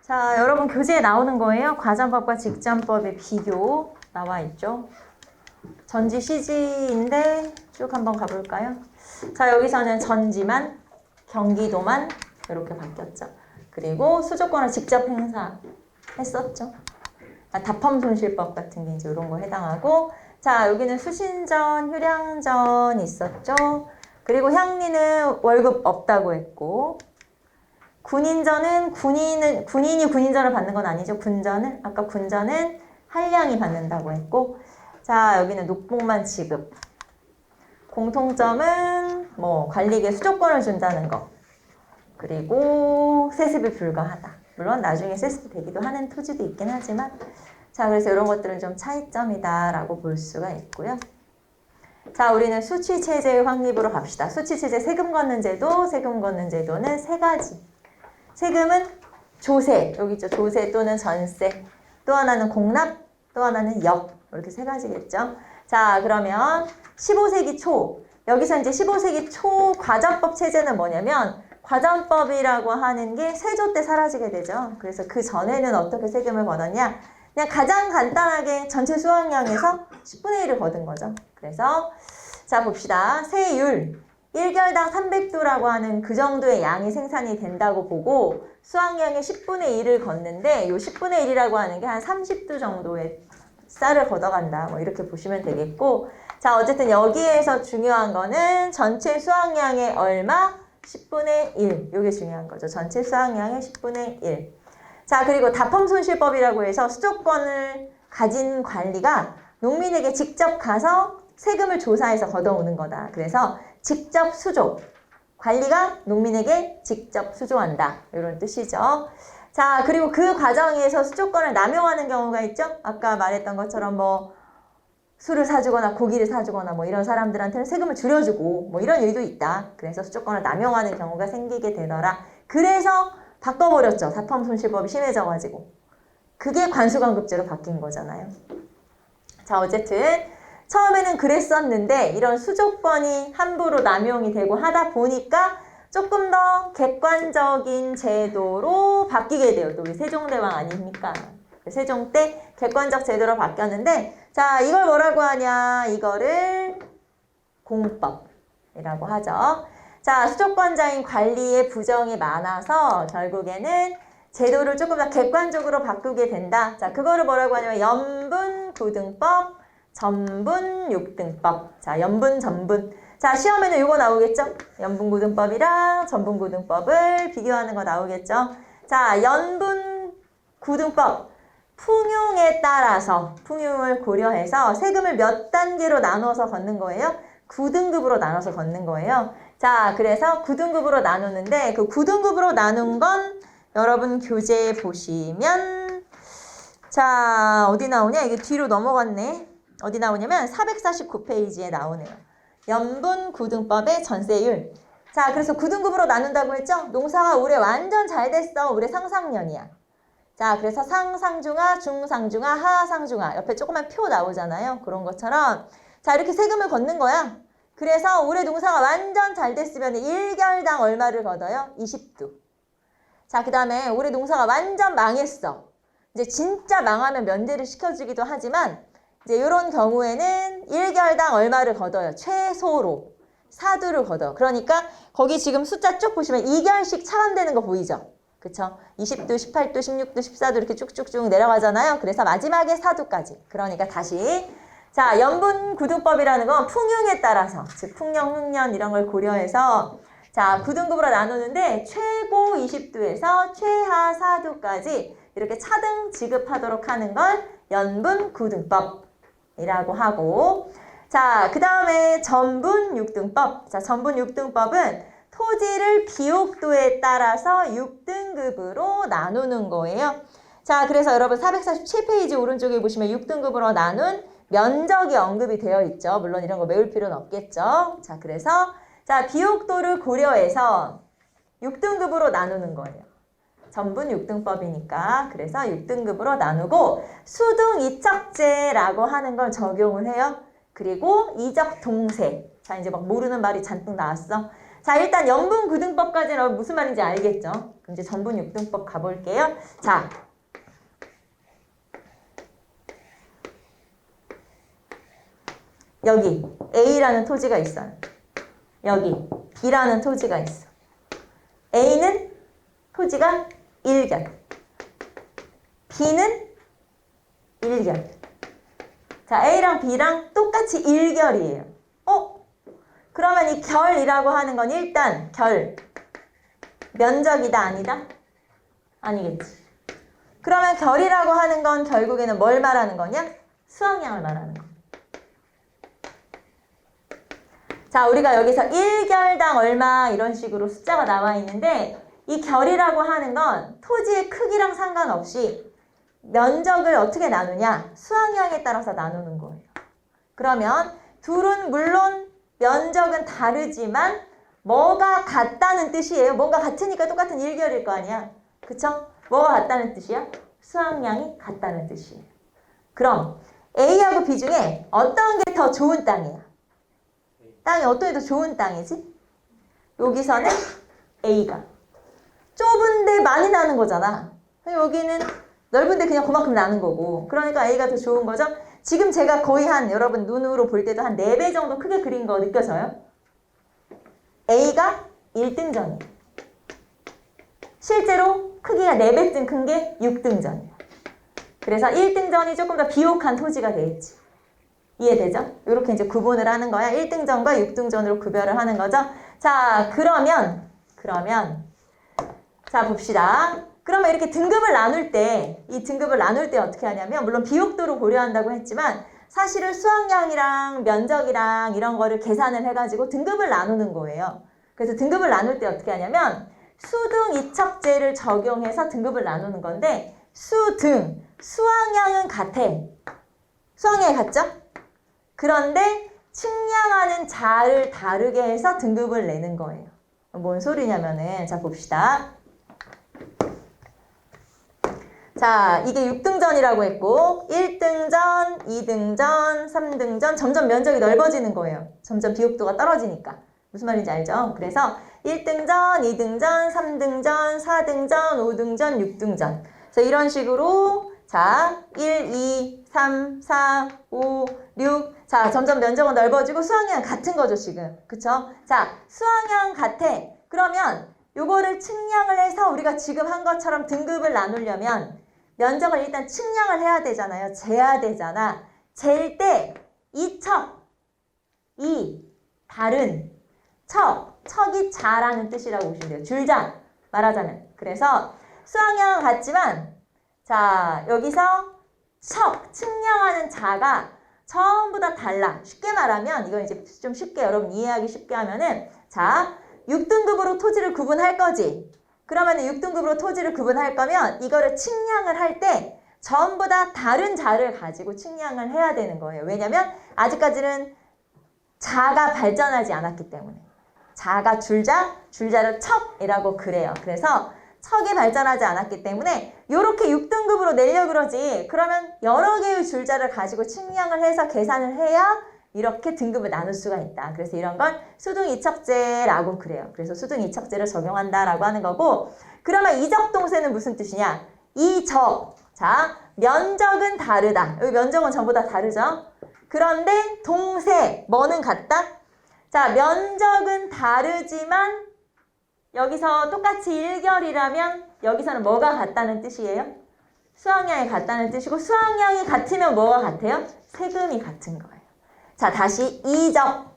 자, 여러분 교재에 나오는 거예요. 과전법과 직전법의 비교 나와 있죠. 전지 CG인데 쭉 한번 가볼까요? 자, 여기서는 전지만, 경기도만 이렇게 바뀌었죠. 그리고 수조권을 직접 행사했었죠. 답헌손실법 같은 게 이제 이런 거 해당하고, 자, 여기는 수신전, 휴량전 있었죠. 그리고 향리는 월급 없다고 했고, 군인전은 군인이 군인전을 받는 건 아니죠. 군전은 아까 군전은 한량이 받는다고 했고, 자, 여기는 녹봉만 지급. 공통점은 뭐 관리계 수조권을 준다는 거. 그리고 세습이 불가하다. 물론 나중에 세습이 되기도 하는 토지도 있긴 하지만, 자, 그래서 이런 것들은 좀 차이점이다라고 볼 수가 있고요. 자, 우리는 수취체제의 확립으로 갑시다. 수취체제 세금 걷는 제도, 세금 걷는 제도는 세 가지. 세금은 조세, 여기 있죠. 조세 또는 전세. 또 하나는 공납, 또 하나는 역. 이렇게 세 가지겠죠. 자, 그러면 15세기 초, 여기서 이제 15세기 초 과전법 체제는 뭐냐면, 과전법이라고 하는 게 세조 때 사라지게 되죠. 그래서 그 전에는 어떻게 세금을 걷었냐? 그냥 가장 간단하게 전체 수확량에서 10분의 1을 걷은 거죠. 그래서 자, 봅시다. 세율 1결당 300도라고 하는 그 정도의 양이 생산이 된다고 보고 수확량의 10분의 1을 걷는데, 이 10분의 1이라고 하는 게 한 30도 정도의 쌀을 걷어간다. 뭐 이렇게 보시면 되겠고, 자, 어쨌든 여기에서 중요한 거는 전체 수확량의 얼마? 10분의 1. 이게 중요한 거죠. 전체 수확량의 10분의 1. 자, 그리고 답헌손실법이라고 해서 수조권을 가진 관리가 농민에게 직접 가서 세금을 조사해서 걷어오는 거다. 그래서 직접 수조. 관리가 농민에게 직접 수조한다. 이런 뜻이죠. 자, 그리고 그 과정에서 수조권을 남용하는 경우가 있죠. 아까 말했던 것처럼 뭐 술을 사주거나 고기를 사주거나 뭐 이런 사람들한테는 세금을 줄여주고 뭐 이런 일도 있다. 그래서 수조권을 남용하는 경우가 생기게 되더라. 그래서 바꿔버렸죠. 답헌손실법이 심해져가지고. 그게 관수관급제로 바뀐 거잖아요. 자, 어쨌든 처음에는 그랬었는데 이런 수조권이 함부로 남용이 되고 하다 보니까 조금 더 객관적인 제도로 바뀌게 돼요. 또 우리 세종대왕 아닙니까? 세종 때 객관적 제도로 바뀌었는데, 자, 이걸 뭐라고 하냐? 이거를 공법이라고 하죠. 자, 수조권자인 관리의 부정이 많아서 결국에는 제도를 조금 더 객관적으로 바꾸게 된다. 자, 그거를 뭐라고 하냐면 연분구등법, 전분육등법. 자, 연분, 전분. 자, 시험에는 이거 나오겠죠? 연분구등법이랑 전분구등법을 비교하는 거 나오겠죠? 자, 연분구등법. 풍용에 따라서 풍용을 고려해서 세금을 몇 단계로 나눠서 걷는 거예요? 9등급으로 나눠서 걷는 거예요. 자, 그래서 9등급으로 나누는데 그 9등급으로 나눈 건 여러분 교재에 보시면, 자, 어디 나오냐? 이게 뒤로 넘어갔네. 어디 나오냐면 449페이지에 나오네요. 연분 9등법의 전세율. 자, 그래서 9등급으로 나눈다고 했죠? 농사가 올해 완전 잘 됐어. 올해 상상년이야. 자, 그래서 상상중하, 중상중하, 하상중하. 옆에 조그만 표 나오잖아요. 그런 것처럼. 자, 이렇게 세금을 걷는 거야. 그래서 올해 농사가 완전 잘 됐으면 1결당 얼마를 걷어요? 20두. 자, 그 다음에 올해 농사가 완전 망했어. 이제 진짜 망하면 면제를 시켜주기도 하지만, 이제 이런 경우에는 1결당 얼마를 걷어요? 최소로. 4두를 걷어. 그러니까 거기 지금 숫자 쭉 보시면 2결씩 차감되는 거 보이죠? 그쵸? 20두, 18두, 16두, 14두 이렇게 쭉쭉쭉 내려가잖아요. 그래서 마지막에 4두까지. 그러니까 다시. 자, 연분구등법이라는 건 풍용에 따라서, 즉 풍년, 흉년 이런 걸 고려해서 자, 9등급으로 나누는데 최고 20두에서 최하 4두까지 이렇게 차등 지급하도록 하는 걸 연분구등법이라고 하고, 자, 그 다음에 전분육등법. 자, 전분육등법은 토지를 비옥도에 따라서 6등급으로 나누는 거예요. 자, 그래서 여러분 447페이지 오른쪽에 보시면 6등급으로 나눈 면적이 언급이 되어 있죠. 물론 이런 거 외울 필요는 없겠죠. 자, 그래서 자, 비옥도를 고려해서 6등급으로 나누는 거예요. 전분 6등법이니까. 그래서 6등급으로 나누고 수등 이척제라고 하는 걸 적용을 해요. 그리고 이적 동세. 자, 이제 막 모르는 말이 잔뜩 나왔어. 자, 일단 연분구등법까지는 무슨 말인지 알겠죠? 그럼 이제 전분육등법 가볼게요. 자, 여기 A라는 토지가 있어요. 여기 B라는 토지가 있어. A는 토지가 1결, B는 1결. 자, A랑 B랑 똑같이 1결이에요. 그러면 이 결이라고 하는 건 일단 결, 면적이다 아니다? 아니겠지. 그러면 결이라고 하는 건 결국에는 뭘 말하는 거냐? 수확량을 말하는 거. 자, 우리가 여기서 1결당 얼마 이런 식으로 숫자가 나와 있는데 이 결이라고 하는 건 토지의 크기랑 상관없이 면적을 어떻게 나누냐? 수확량에 따라서 나누는 거예요. 그러면 둘은 물론 면적은 다르지만 뭐가 같다는 뜻이에요. 뭔가 같으니까 똑같은 1결일 거 아니야. 그쵸? 뭐가 같다는 뜻이야? 수확량이 같다는 뜻이에요. 그럼 A하고 B 중에 어떤 게 더 좋은 땅이야? 땅이 어떤 게 더 좋은 땅이지? 여기서는 A가 좁은데 많이 나는 거잖아. 여기는 넓은데 그냥 그만큼 나는 거고. 그러니까 A가 더 좋은 거죠. 지금 제가 거의 여러분 눈으로 볼 때도 한 4배 정도 크게 그린 거 느껴져요? A가 1등전이에요. 실제로 크기가 4배쯤 큰 게 6등전이에요. 그래서 1등전이 조금 더 비옥한 토지가 되겠지. 이해되죠? 이렇게 이제 구분을 하는 거야. 1등전과 6등전으로 구별을 하는 거죠. 자, 그러면 자, 봅시다. 그러면 이렇게 등급을 나눌 때, 이 등급을 나눌 때 어떻게 하냐면, 물론 비옥도로 고려한다고 했지만, 사실은 수확량이랑 면적이랑 이런 거를 계산을 해가지고 등급을 나누는 거예요. 그래서 등급을 나눌 때 어떻게 하냐면, 수등 이척제를 적용해서 등급을 나누는 건데, 수등, 수확량은 같아. 수확량이 같죠? 그런데 측량하는 자를 다르게 해서 등급을 내는 거예요. 뭔 소리냐면은, 자, 봅시다. 자, 이게 6등전이라고 했고 1등전, 2등전, 3등전 점점 면적이 넓어지는 거예요. 점점 비옥도가 떨어지니까. 무슨 말인지 알죠? 그래서 1등전, 2등전, 3등전, 4등전, 5등전, 6등전. 그래서 이런 식으로 자, 1, 2, 3, 4, 5, 6. 자, 점점 면적은 넓어지고 수확량 같은 거죠, 지금. 그쵸? 자, 수확량 같아. 그러면 요거를 측량을 해서 우리가 지금 한 것처럼 등급을 나누려면 면적을 일단 측량을 해야 되잖아요. 재야 되잖아. 잴 때 이 척, 이 다른 척이 자라는 뜻이라고 보시면 돼요. 줄자 말하자면. 그래서 수확량은 같지만 자, 여기서 측량하는 자가 전부 다 달라. 쉽게 말하면 이건 이제 좀 쉽게 여러분 이해하기 쉽게 하면은 자, 6등급으로 토지를 구분할 거지. 그러면 6등급으로 토지를 구분할 거면 이거를 측량을 할 때 전부 다 다른 자를 가지고 측량을 해야 되는 거예요. 왜냐면 아직까지는 자가 발전하지 않았기 때문에. 자가 줄자를 척이라고 그래요. 그래서 척이 발전하지 않았기 때문에 이렇게 6등급으로 내려 그러지. 그러면 여러 개의 줄자를 가지고 측량을 해서 계산을 해야 이렇게 등급을 나눌 수가 있다. 그래서 이런 건 수등이척제라고 그래요. 그래서 수등이척제를 적용한다라고 하는 거고 그러면 이적동세는 무슨 뜻이냐? 이적. 자, 면적은 다르다. 여기 면적은 전부 다 다르죠? 그런데 동세, 뭐는 같다? 자, 면적은 다르지만 여기서 똑같이 1결이라면 여기서는 뭐가 같다는 뜻이에요? 수확량이 같다는 뜻이고 수확량이 같으면 뭐가 같아요? 세금이 같은 거예요. 자, 다시 이적.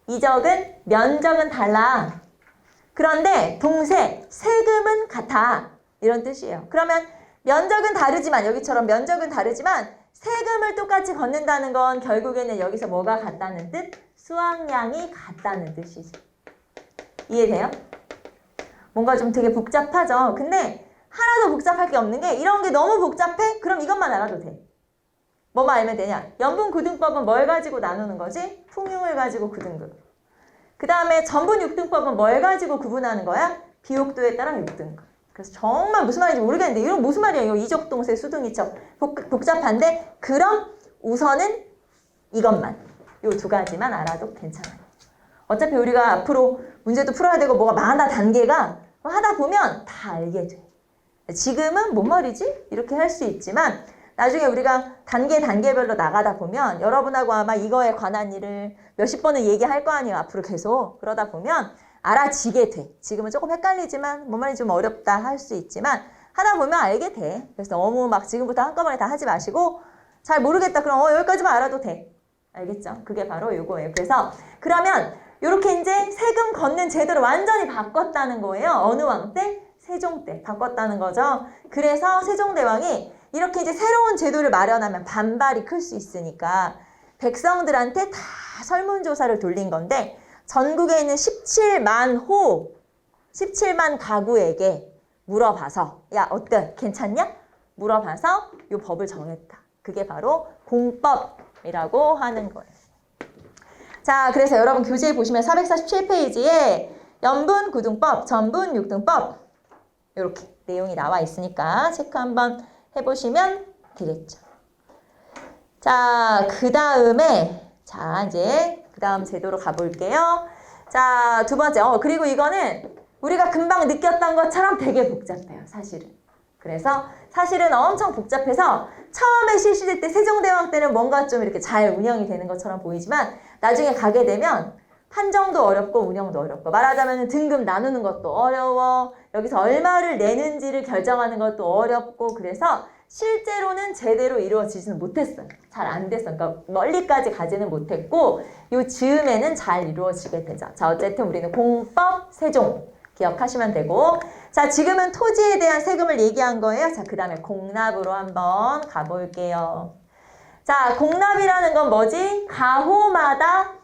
이적은 면적은 달라. 그런데 동세, 세금은 같아. 이런 뜻이에요. 그러면 면적은 다르지만 여기처럼 면적은 다르지만 세금을 똑같이 걷는다는 건 결국에는 여기서 뭐가 같다는 뜻? 수확량이 같다는 뜻이지. 이해돼요? 뭔가 좀 되게 복잡하죠? 근데 하나도 복잡할 게 없는 게 이런 게 너무 복잡해? 그럼 이것만 알아도 돼. 뭐만 알면 되냐? 연분구등법은 뭘 가지고 나누는 거지? 풍융을 가지고 구등급. 그 다음에 전분육등법은 뭘 가지고 구분하는 거야? 비옥도에 따라 6등급. 그래서 정말 무슨 말인지 모르겠는데 이런 무슨 말이에요? 이적동세, 수등이척. 복잡한데 그럼 우선은 이것만. 요 두 가지만 알아도 괜찮아요. 어차피 우리가 앞으로 문제도 풀어야 되고 뭐가 많아 단계가 하다 보면 다 알게 돼. 지금은 뭔 말이지? 이렇게 할 수 있지만 나중에 우리가 단계별로 나가다 보면 여러분하고 아마 이거에 관한 일을 몇십 번을 얘기할 거 아니에요. 앞으로 계속. 그러다 보면 알아지게 돼. 지금은 조금 헷갈리지만 뭔 말인지 좀 어렵다 할 수 있지만 하다 보면 알게 돼. 그래서 너무 막 지금부터 한꺼번에 다 하지 마시고 잘 모르겠다. 그럼 여기까지만 알아도 돼. 알겠죠? 그게 바로 요거예요. 그래서 그러면 이렇게 이제 세금 걷는 제도를 완전히 바꿨다는 거예요. 어느 왕 때? 세종 때 바꿨다는 거죠. 그래서 세종대왕이 이렇게 이제 새로운 제도를 마련하면 반발이 클 수 있으니까 백성들한테 다 설문조사를 돌린 건데 전국에 있는 17만 가구에게 물어봐서 야 어때? 괜찮냐? 물어봐서 이 법을 정했다. 그게 바로 공법이라고 하는 거예요. 자, 그래서 여러분 교재에 보시면 447페이지에 연분구등법, 전분육등법 이렇게 내용이 나와 있으니까 체크 한번 해보시면 되겠죠. 자, 그 다음에 이제 그 다음 제도로 가볼게요. 자, 두 번째. 그리고 이거는 우리가 금방 느꼈던 것처럼 되게 복잡해요, 사실은. 그래서 사실은 엄청 복잡해서 처음에 실시될 때 세종대왕 때는 뭔가 좀 이렇게 잘 운영이 되는 것처럼 보이지만 나중에 가게 되면 판정도 어렵고 운영도 어렵고 말하자면 등급 나누는 것도 어려워. 여기서 얼마를 내는지를 결정하는 것도 어렵고 그래서 실제로는 제대로 이루어지지는 못했어요. 잘 안 됐어요. 그러니까 멀리까지 가지는 못했고 요 즈음에는 잘 이루어지게 되죠. 자, 어쨌든 우리는 공법 세종 기억하시면 되고 자, 지금은 토지에 대한 세금을 얘기한 거예요. 자, 그 다음에 공납으로 한번 가볼게요. 자, 공납이라는 건 뭐지? 가호마다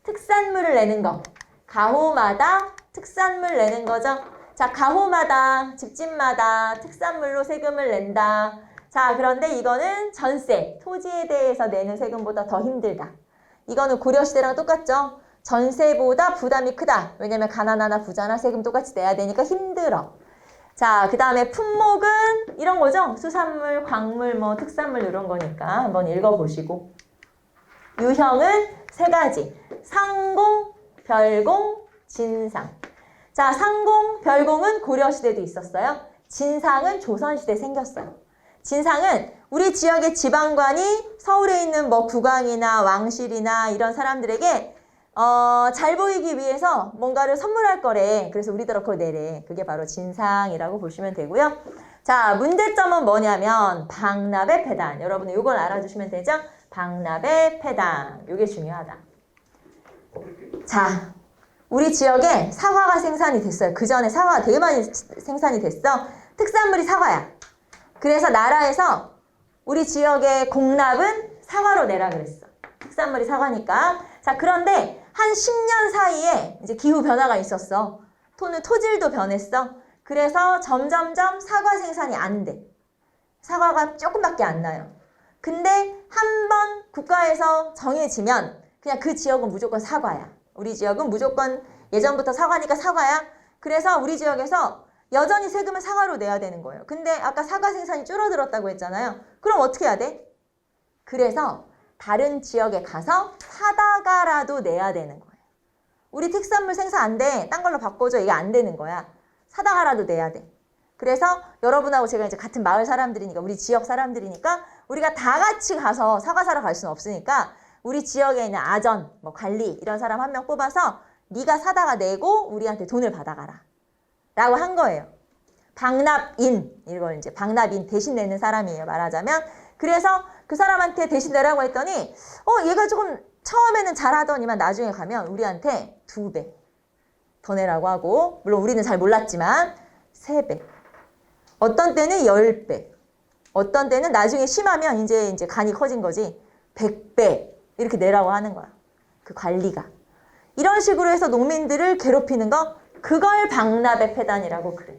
특산물을 내는 거. 가호마다 특산물 내는 거죠. 자, 가호마다, 집집마다 특산물로 세금을 낸다. 자, 그런데 이거는 전세, 토지에 대해서 내는 세금보다 더 힘들다. 이거는 고려시대랑 똑같죠? 전세보다 부담이 크다. 왜냐면 가난하나 부자나 세금 똑같이 내야 되니까 힘들어. 자, 그 다음에 품목은 이런 거죠. 수산물, 광물, 특산물 이런 거니까 한번 읽어보시고. 유형은 세 가지. 상공, 별공, 진상. 자, 상공, 별공은 고려시대도 있었어요. 진상은 조선시대에 생겼어요. 진상은 우리 지역의 지방관이 서울에 있는 국왕이나 왕실이나 이런 사람들에게 잘 보이기 위해서 뭔가를 선물할 거래. 그래서 우리더러 그거 내래. 그게 바로 진상이라고 보시면 되고요. 자, 문제점은 뭐냐면 방납의 폐단. 여러분은 이걸 알아주시면 되죠? 방납의 폐단. 이게 중요하다. 자, 우리 지역에 사과가 생산이 됐어요. 그 전에 사과가 되게 많이 생산이 됐어. 특산물이 사과야. 그래서 나라에서 우리 지역의 공납은 사과로 내라 그랬어. 특산물이 사과니까. 자, 그런데 한 10년 사이에 이제 기후 변화가 있었어. 토질도 변했어. 그래서 점점점 사과 생산이 안 돼. 사과가 조금밖에 안 나요. 근데 한 번 국가에서 정해지면 그냥 그 지역은 무조건 사과야. 우리 지역은 무조건 예전부터 사과니까 사과야. 그래서 우리 지역에서 여전히 세금을 사과로 내야 되는 거예요. 근데 아까 사과 생산이 줄어들었다고 했잖아요. 그럼 어떻게 해야 돼? 그래서 다른 지역에 가서 사다가라도 내야 되는 거예요. 우리 특산물 생산 안 돼. 딴 걸로 바꿔줘. 이게 안 되는 거야. 사다가라도 내야 돼. 그래서 여러분하고 제가 이제 같은 마을 사람들이니까 우리 지역 사람들이니까 우리가 다 같이 가서 사과 사러 갈 수는 없으니까 우리 지역에 있는 아전, 관리 이런 사람 한 명 뽑아서 네가 사다가 내고 우리한테 돈을 받아가라. 라고 한 거예요. 방납인, 이걸 이제 방납인 대신 내는 사람이에요. 말하자면. 그래서 그 사람한테 대신 내라고 했더니 얘가 조금 처음에는 잘하더니만 나중에 가면 우리한테 2배 더 내라고 하고 물론 우리는 잘 몰랐지만 3배 어떤 때는 10배 어떤 때는 나중에 심하면 이제 간이 커진 거지 100배 이렇게 내라고 하는 거야. 그 관리가. 이런 식으로 해서 농민들을 괴롭히는 거 그걸 방납의 폐단이라고 그래요.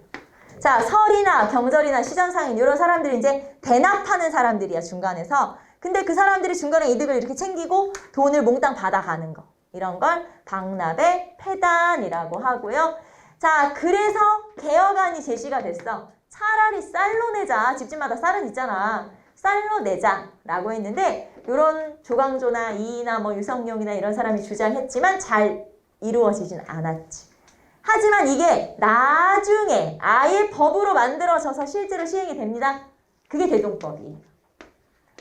자, 설이나 경절이나 시전상인 이런 사람들이 이제 대납하는 사람들이야, 중간에서. 근데 그 사람들이 중간에 이득을 이렇게 챙기고 돈을 몽땅 받아가는 거. 이런 걸 방납의 폐단이라고 하고요. 자, 그래서 개혁안이 제시가 됐어. 차라리 쌀로 내자. 집집마다 쌀은 있잖아. 쌀로 내자라고 했는데 이런 조광조나 이이나 유성룡이나 이런 사람이 주장했지만 잘 이루어지진 않았지. 하지만 이게 나중에 아예 법으로 만들어져서 실제로 시행이 됩니다. 그게 대동법이에요.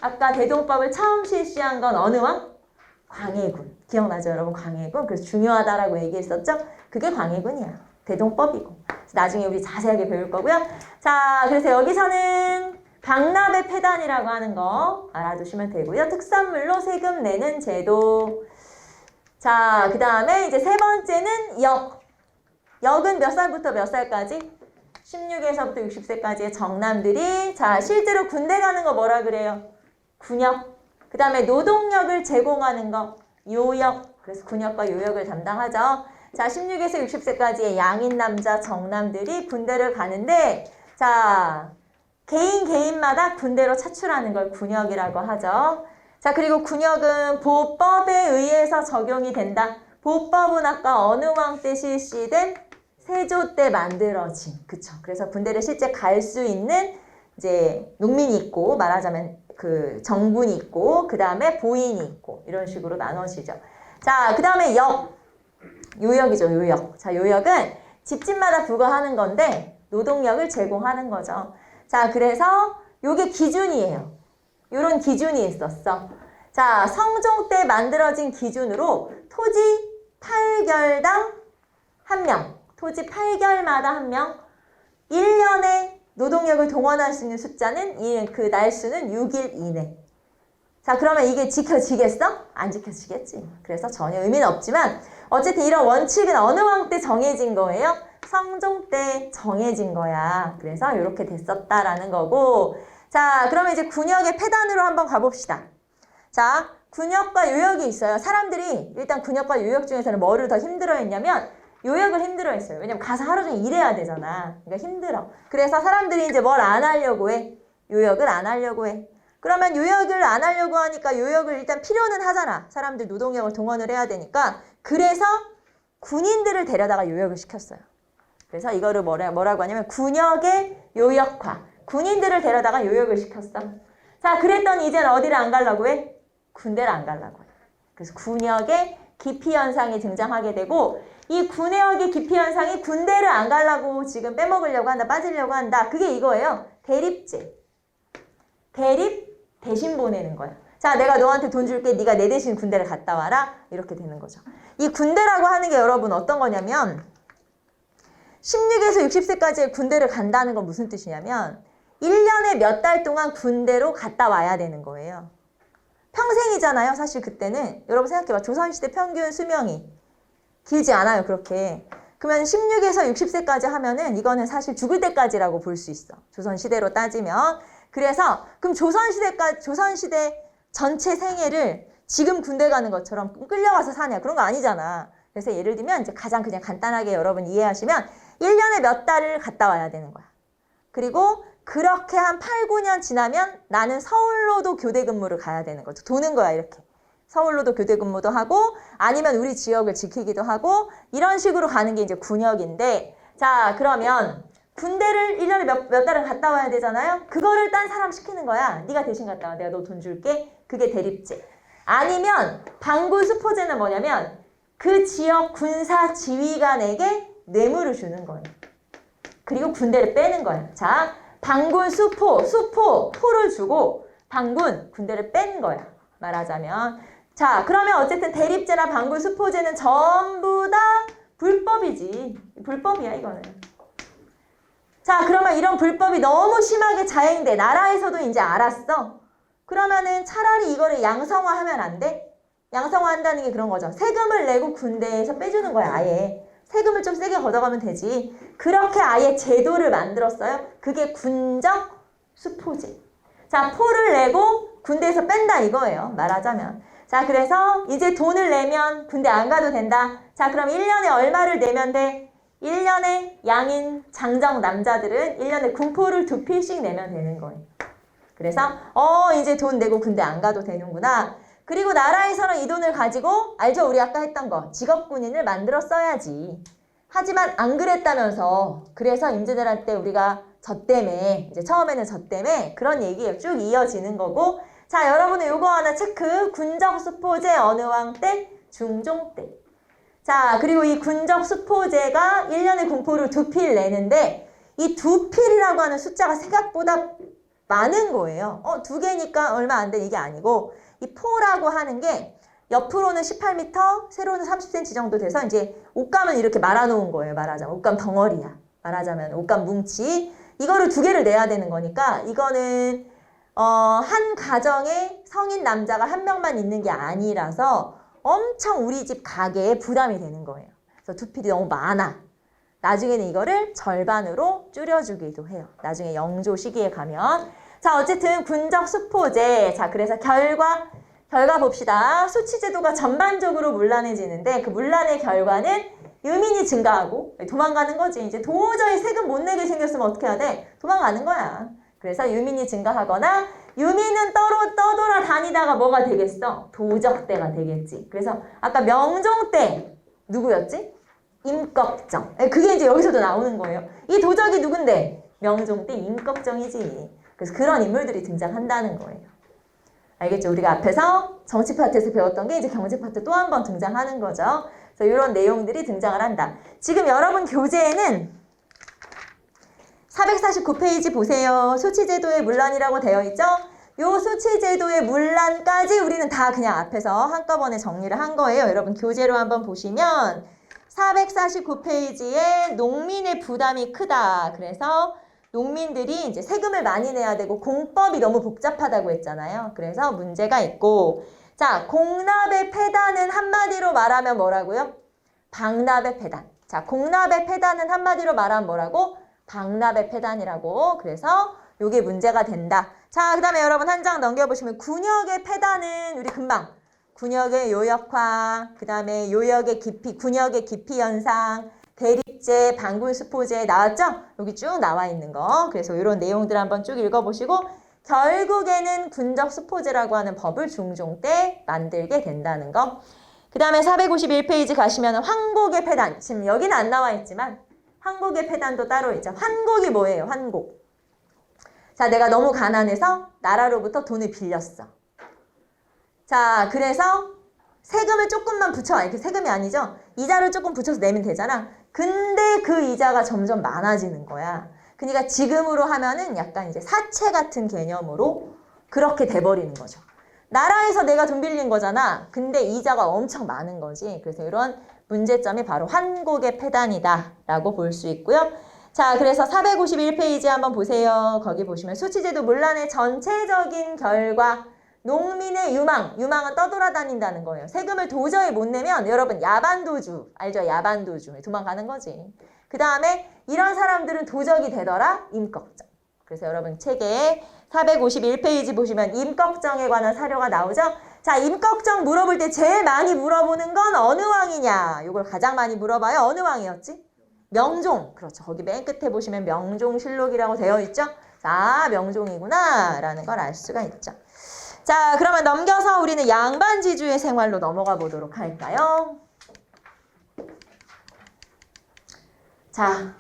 아까 대동법을 처음 실시한 건 어느 왕? 광해군. 기억나죠, 여러분? 광해군. 그래서 중요하다라고 얘기했었죠? 그게 광해군이야. 대동법이고. 나중에 우리 자세하게 배울 거고요. 자, 그래서 여기서는 박납의 폐단이라고 하는 거 알아두시면 되고요. 특산물로 세금 내는 제도. 자, 그 다음에 이제 세 번째는 역. 역은 몇 살부터 몇 살까지? 16에서부터 60세까지의 정남들이 자, 실제로 군대 가는 거 뭐라 그래요? 군역. 그 다음에 노동력을 제공하는 거 요역. 그래서 군역과 요역을 담당하죠. 자, 16에서 60세까지의 양인 남자 정남들이 군대를 가는데 자, 개인마다 군대로 차출하는 걸 군역이라고 하죠. 자, 그리고 군역은 보법에 의해서 적용이 된다. 보법은 아까 어느 왕 때 실시된 세조 때 만들어진. 그쵸. 그래서 군대를 실제 갈 수 있는 이제 농민이 있고, 말하자면 그 정군이 있고, 그 다음에 보인이 있고, 이런 식으로 나눠지죠. 자, 그 다음에 역. 요역이죠, 요역. 자, 요역은 집집마다 부과하는 건데, 노동력을 제공하는 거죠. 자, 그래서 요게 기준이에요. 요런 기준이 있었어. 자, 성종 때 만들어진 기준으로 토지 8결당 1명, 토지 8결마다 1명, 1년에 노동력을 동원할 수 있는 숫자는 그 날수는 6일 이내. 자, 그러면 이게 지켜지겠어? 안 지켜지겠지. 그래서 전혀 의미는 없지만 어쨌든 이런 원칙은 어느 왕 때 정해진 거예요? 성종 때 정해진 거야. 그래서 이렇게 됐었다라는 거고. 자, 그러면 이제 군역의 폐단으로 한번 가봅시다. 자, 군역과 요역이 있어요. 사람들이 일단 군역과 요역 중에서는 뭐를 더 힘들어 했냐면 요역을 힘들어 했어요. 왜냐면 가서 하루 종일 일해야 되잖아. 그러니까 힘들어. 그래서 사람들이 이제 뭘 안 하려고 해? 요역을 안 하려고 해. 그러면 요역을 안 하려고 하니까 요역을 일단 필요는 하잖아. 사람들 노동력을 동원을 해야 되니까. 그래서 군인들을 데려다가 요역을 시켰어요. 그래서 이거를 뭐라고 하냐면 군역의 요역화. 군인들을 데려다가 요역을 시켰어. 자, 그랬더니 이제는 어디를 안 가려고 해? 군대를 안 가려고 해. 그래서 군역의 기피현상이 등장하게 되고 이 군역의 기피현상이 군대를 안 가려고 지금 빼먹으려고 한다, 빠지려고 한다. 그게 이거예요. 대립제. 대립 대신 보내는 거야. 자, 내가 너한테 돈 줄게. 네가 내 대신 군대를 갔다 와라. 이렇게 되는 거죠. 이 군대라고 하는 게 여러분 어떤 거냐면 16에서 60세까지의 군대를 간다는 건 무슨 뜻이냐면 1년에 몇 달 동안 군대로 갔다 와야 되는 거예요. 평생이잖아요. 사실 그때는. 여러분 생각해봐. 조선시대 평균 수명이 길지 않아요. 그렇게. 그러면 16에서 60세까지 하면은 이거는 사실 죽을 때까지라고 볼 수 있어. 조선시대로 따지면. 그래서 그럼 조선시대 전체 생애를 지금 군대 가는 것처럼 끌려가서 사냐. 그런 거 아니잖아. 그래서 예를 들면 이제 가장 그냥 간단하게 여러분 이해하시면 1년에 몇 달을 갔다 와야 되는 거야. 그리고 그렇게 한 8, 9년 지나면 나는 서울로도 교대 근무를 가야 되는 거죠. 도는 거야, 이렇게. 서울로도 교대 근무도 하고 아니면 우리 지역을 지키기도 하고 이런 식으로 가는 게 이제 군역인데 자, 그러면 군대를 1년에 몇 달을 갔다 와야 되잖아요. 그거를 딴 사람 시키는 거야. 네가 대신 갔다 와. 내가 너 돈 줄게. 그게 대립제. 아니면 방군 수포제는 뭐냐면 그 지역 군사 지휘관에게 뇌물을 주는 거예요. 그리고 군대를 빼는 거야. 자, 방군 포를 주고 방군, 군대를 뺀 거야. 말하자면. 자, 그러면 어쨌든 대립제나 방군 수포제는 전부 다 불법이지. 불법이야, 이거는. 자, 그러면 이런 불법이 너무 심하게 자행돼. 나라에서도 이제 알았어. 그러면은 차라리 이거를 양성화하면 안 돼? 양성화한다는 게 그런 거죠. 세금을 내고 군대에서 빼주는 거야, 아예. 세금을 좀 세게 걷어가면 되지. 그렇게 아예 제도를 만들었어요. 그게 군적 수포제. 자, 포를 내고 군대에서 뺀다 이거예요. 말하자면. 자, 그래서 이제 돈을 내면 군대 안 가도 된다. 자, 그럼 1년에 얼마를 내면 돼? 1년에 양인 장정 남자들은 1년에 군포를 2필씩 내면 되는 거예요. 그래서 이제 돈 내고 군대 안 가도 되는구나. 그리고 나라에서는 이 돈을 가지고 알죠? 우리 아까 했던 거. 직업군인을 만들어 써야지. 하지만 안 그랬다면서. 그래서 임진왜란 우리가 저 때문에 이제 처음에는 저 때문에 그런 얘기예요. 쭉 이어지는 거고. 자, 여러분은 요거 하나 체크. 군적 수포제 어느 왕 때? 중종 때. 자, 그리고 이 군적 수포제가 1년에 공포를 2필 내는데 이 2필이라고 하는 숫자가 생각보다 많은 거예요. 2개니까 얼마 안 돼 이게 아니고 이 포라고 하는 게 옆으로는 18m, 세로는 30cm 정도 돼서 이제 옷감은 이렇게 말아놓은 거예요. 말하자면 옷감 덩어리야. 말하자면 옷감 뭉치. 이거를 2개를 내야 되는 거니까 이거는 한 가정에 성인 남자가 1명만 있는 게 아니라서 엄청 우리 집 가게에 부담이 되는 거예요. 그래서 2필이 너무 많아. 나중에는 이거를 절반으로 줄여주기도 해요. 나중에 영조 시기에 가면. 자, 어쨌든 군적 수포제. 자, 그래서 결과 봅시다. 수치제도가 전반적으로 문란해지는데 그 문란의 결과는 유민이 증가하고 도망가는 거지. 이제 도저히 세금 못 내게 생겼으면 어떻게 해야 돼? 도망가는 거야. 그래서 유민이 증가하거나 유민은 떠돌아 다니다가 뭐가 되겠어? 도적대가 되겠지. 그래서 아까 명종 때 누구였지? 임꺽정. 그게 이제 여기서도 나오는 거예요. 이 도적이 누군데? 명종 때 임꺽정이지. 그래서 그런 인물들이 등장한다는 거예요. 알겠죠? 우리가 앞에서 정치 파트에서 배웠던 게 이제 경제 파트 또 한 번 등장하는 거죠. 그래서 이런 내용들이 등장을 한다. 지금 여러분 교재에는 449페이지 보세요. 수치제도의 문란이라고 되어 있죠? 요 수치제도의 문란까지 우리는 다 그냥 앞에서 한꺼번에 정리를 한 거예요. 여러분 교재로 한번 보시면 449페이지에 농민의 부담이 크다. 그래서 농민들이 이제 세금을 많이 내야 되고 공법이 너무 복잡하다고 했잖아요. 그래서 문제가 있고, 자, 공납의 폐단은 한마디로 말하면 뭐라고요? 방납의 폐단. 자, 공납의 폐단은 한마디로 말하면 뭐라고? 방납의 폐단이라고. 그래서 요게 문제가 된다. 자, 그 다음에 여러분 한 장 넘겨보시면 군역의 폐단은 우리 금방 군역의 요역화, 그 다음에 요역의 깊이, 군역의 깊이 현상, 대립제, 방군수포제 나왔죠? 여기 쭉 나와 있는 거. 그래서 이런 내용들 한번 쭉 읽어보시고 결국에는 군적수포제라고 하는 법을 중종 때 만들게 된다는 거. 그 다음에 451페이지 가시면 환곡의 폐단. 지금 여기는 안 나와 있지만 환곡의 폐단도 따로 있죠. 환곡이 뭐예요? 환곡. 자, 내가 너무 가난해서 나라로부터 돈을 빌렸어. 자, 그래서 세금을 조금만 붙여. 이렇게 세금이 아니죠? 이자를 조금 붙여서 내면 되잖아. 근데 그 이자가 점점 많아지는 거야. 그러니까 지금으로 하면은 약간 이제 사채 같은 개념으로 그렇게 돼버리는 거죠. 나라에서 내가 돈 빌린 거잖아. 근데 이자가 엄청 많은 거지. 그래서 이런 문제점이 바로 환곡의 폐단이다 라고 볼 수 있고요. 자, 그래서 451페이지 한번 보세요. 거기 보시면 수치제도 문란의 전체적인 결과 농민의 유망은 떠돌아다닌다는 거예요. 세금을 도저히 못 내면 여러분 야반도주, 알죠? 야반도주, 도망가는 거지. 그 다음에 이런 사람들은 도적이 되더라, 임꺽정. 그래서 여러분 책에 451페이지 보시면 임꺽정에 관한 사료가 나오죠? 자, 임꺽정 물어볼 때 제일 많이 물어보는 건 어느 왕이냐? 이걸 가장 많이 물어봐요. 어느 왕이었지? 명종. 그렇죠. 거기 맨 끝에 보시면 명종실록이라고 되어 있죠? 자, 명종이구나 라는 걸 알 수가 있죠. 자, 그러면 넘겨서 우리는 양반지주의 생활로 넘어가 보도록 할까요? 자,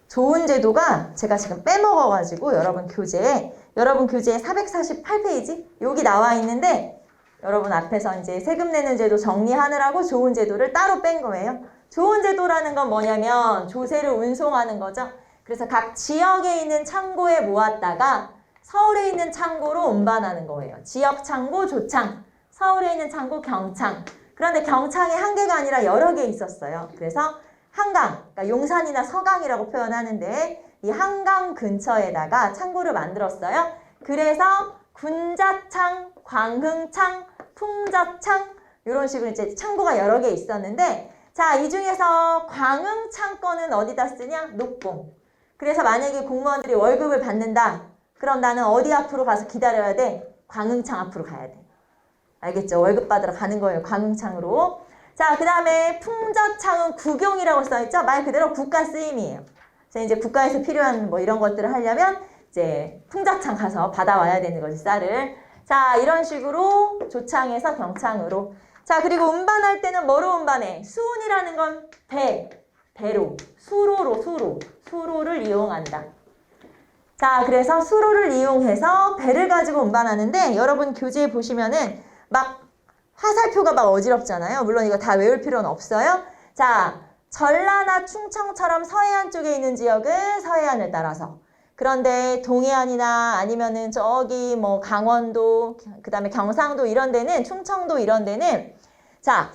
좋은 제도가 제가 지금 빼먹어가지고 여러분 교재에 448페이지 여기 나와 있는데 여러분 앞에서 이제 세금 내는 제도 정리하느라고 좋은 제도를 따로 뺀 거예요. 좋은 제도라는 건 뭐냐면 조세를 운송하는 거죠. 그래서 각 지역에 있는 창고에 모았다가 서울에 있는 창고로 운반하는 거예요. 지역 창고, 조창, 서울에 있는 창고, 경창. 그런데 경창이 한 개가 아니라 여러 개 있었어요. 그래서 한강, 그러니까 용산이나 서강이라고 표현하는데 이 한강 근처에다가 창고를 만들었어요. 그래서 군자창, 광흥창, 풍저창 이런 식으로 이제 창고가 여러 개 있었는데 자, 이 중에서 광흥창 거는 어디다 쓰냐? 녹공. 그래서 만약에 공무원들이 월급을 받는다. 그럼 나는 어디 앞으로 가서 기다려야 돼? 광흥창 앞으로 가야 돼. 알겠죠? 월급 받으러 가는 거예요. 광흥창으로. 자, 그 다음에 풍저창은 국용이라고 써있죠? 말 그대로 국가 쓰임이에요. 그래서 이제 국가에서 필요한 뭐 이런 것들을 하려면 이제 풍저창 가서 받아와야 되는 거지, 쌀을. 자, 이런 식으로 조창에서 경창으로. 자, 그리고 운반할 때는 뭐로 운반해? 수운이라는 건 배로, 수로를 이용한다. 자, 그래서 수로를 이용해서 배를 가지고 운반하는데 여러분 교재에 보시면은 막 화살표가 막 어지럽잖아요. 물론 이거 다 외울 필요는 없어요. 자, 전라나 충청처럼 서해안 쪽에 있는 지역은 서해안을 따라서, 그런데 동해안이나 아니면은 저기 뭐 강원도, 그 다음에 경상도 이런 데는, 충청도 이런 데는, 자,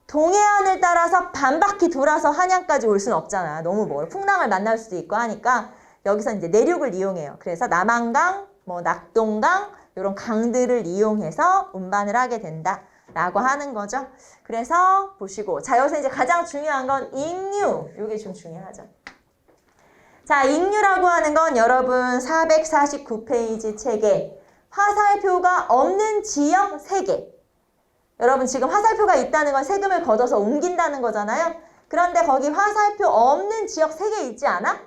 동해안을 따라서 반바퀴 돌아서 한양까지 올 수는 없잖아. 너무 멀어. 풍랑을 만날 수도 있고 하니까 여기서 이제 내륙을 이용해요. 그래서 남한강, 뭐 낙동강 이런 강들을 이용해서 운반을 하게 된다라고 하는 거죠. 그래서 보시고, 자, 여기서 이제 가장 중요한 건 인류. 이게 좀 중요하죠. 자, 인류라고 하는 건 여러분 449페이지 책에 화살표가 없는 지역 3개. 여러분 지금 화살표가 있다는 건 세금을 걷어서 옮긴다는 거잖아요. 그런데 거기 화살표 없는 지역 3개 있지 않아?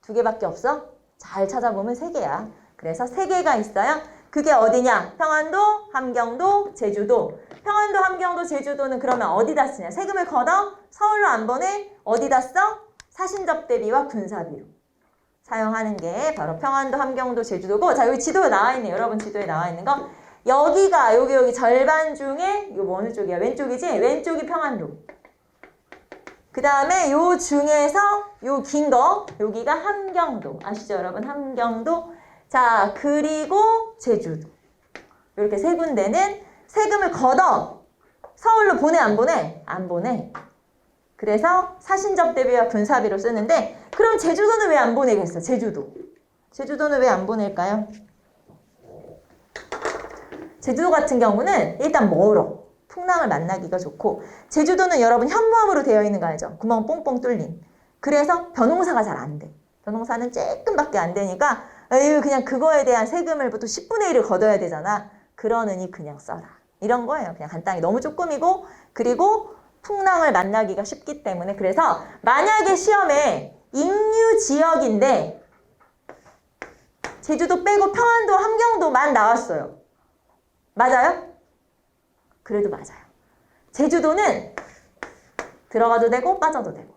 2개밖에 없어? 잘 찾아보면 3개야. 그래서 3개가 있어요. 그게 어디냐? 평안도, 함경도, 제주도. 평안도, 함경도, 제주도는 그러면 어디다 쓰냐? 세금을 걷어 서울로 안 보내? 어디다 써? 사신접대비와 군사비로 사용하는 게 바로 평안도, 함경도, 제주도고, 자, 여기 지도에 나와 있네. 여러분 지도에 나와 있는 거. 여기가 여기 절반 중에 이거 어느 쪽이야? 왼쪽이지? 왼쪽이 평안도. 그 다음에 요 중에서 요 긴 거 여기가 함경도. 아시죠 여러분? 함경도. 자, 그리고 제주도. 이렇게 3군데는 세금을 걷어 서울로 보내 안 보내? 안 보내. 그래서 사신접대비와 군사비로 쓰는데, 그럼 제주도는 왜 안 보내겠어? 제주도. 제주도는 왜 안 보낼까요? 제주도 같은 경우는 일단 멀어. 풍랑을 만나기가 좋고, 제주도는 여러분 현무암으로 되어 있는 거 알죠? 구멍 뽕뽕 뚫린. 그래서 벼농사가 잘 안 돼. 벼농사는 조금밖에 안 되니까 에휴, 그냥 그거에 대한 세금을 또 10분의 1을 걷어야 되잖아. 그러느니 그냥 써라. 이런 거예요. 그냥 간단히. 너무 조금이고, 그리고 풍랑을 만나기가 쉽기 때문에. 그래서 만약에 시험에 인류 지역인데 제주도 빼고 평안도, 함경도만 나왔어요. 맞아요? 그래도 맞아요. 제주도는 들어가도 되고 빠져도 되고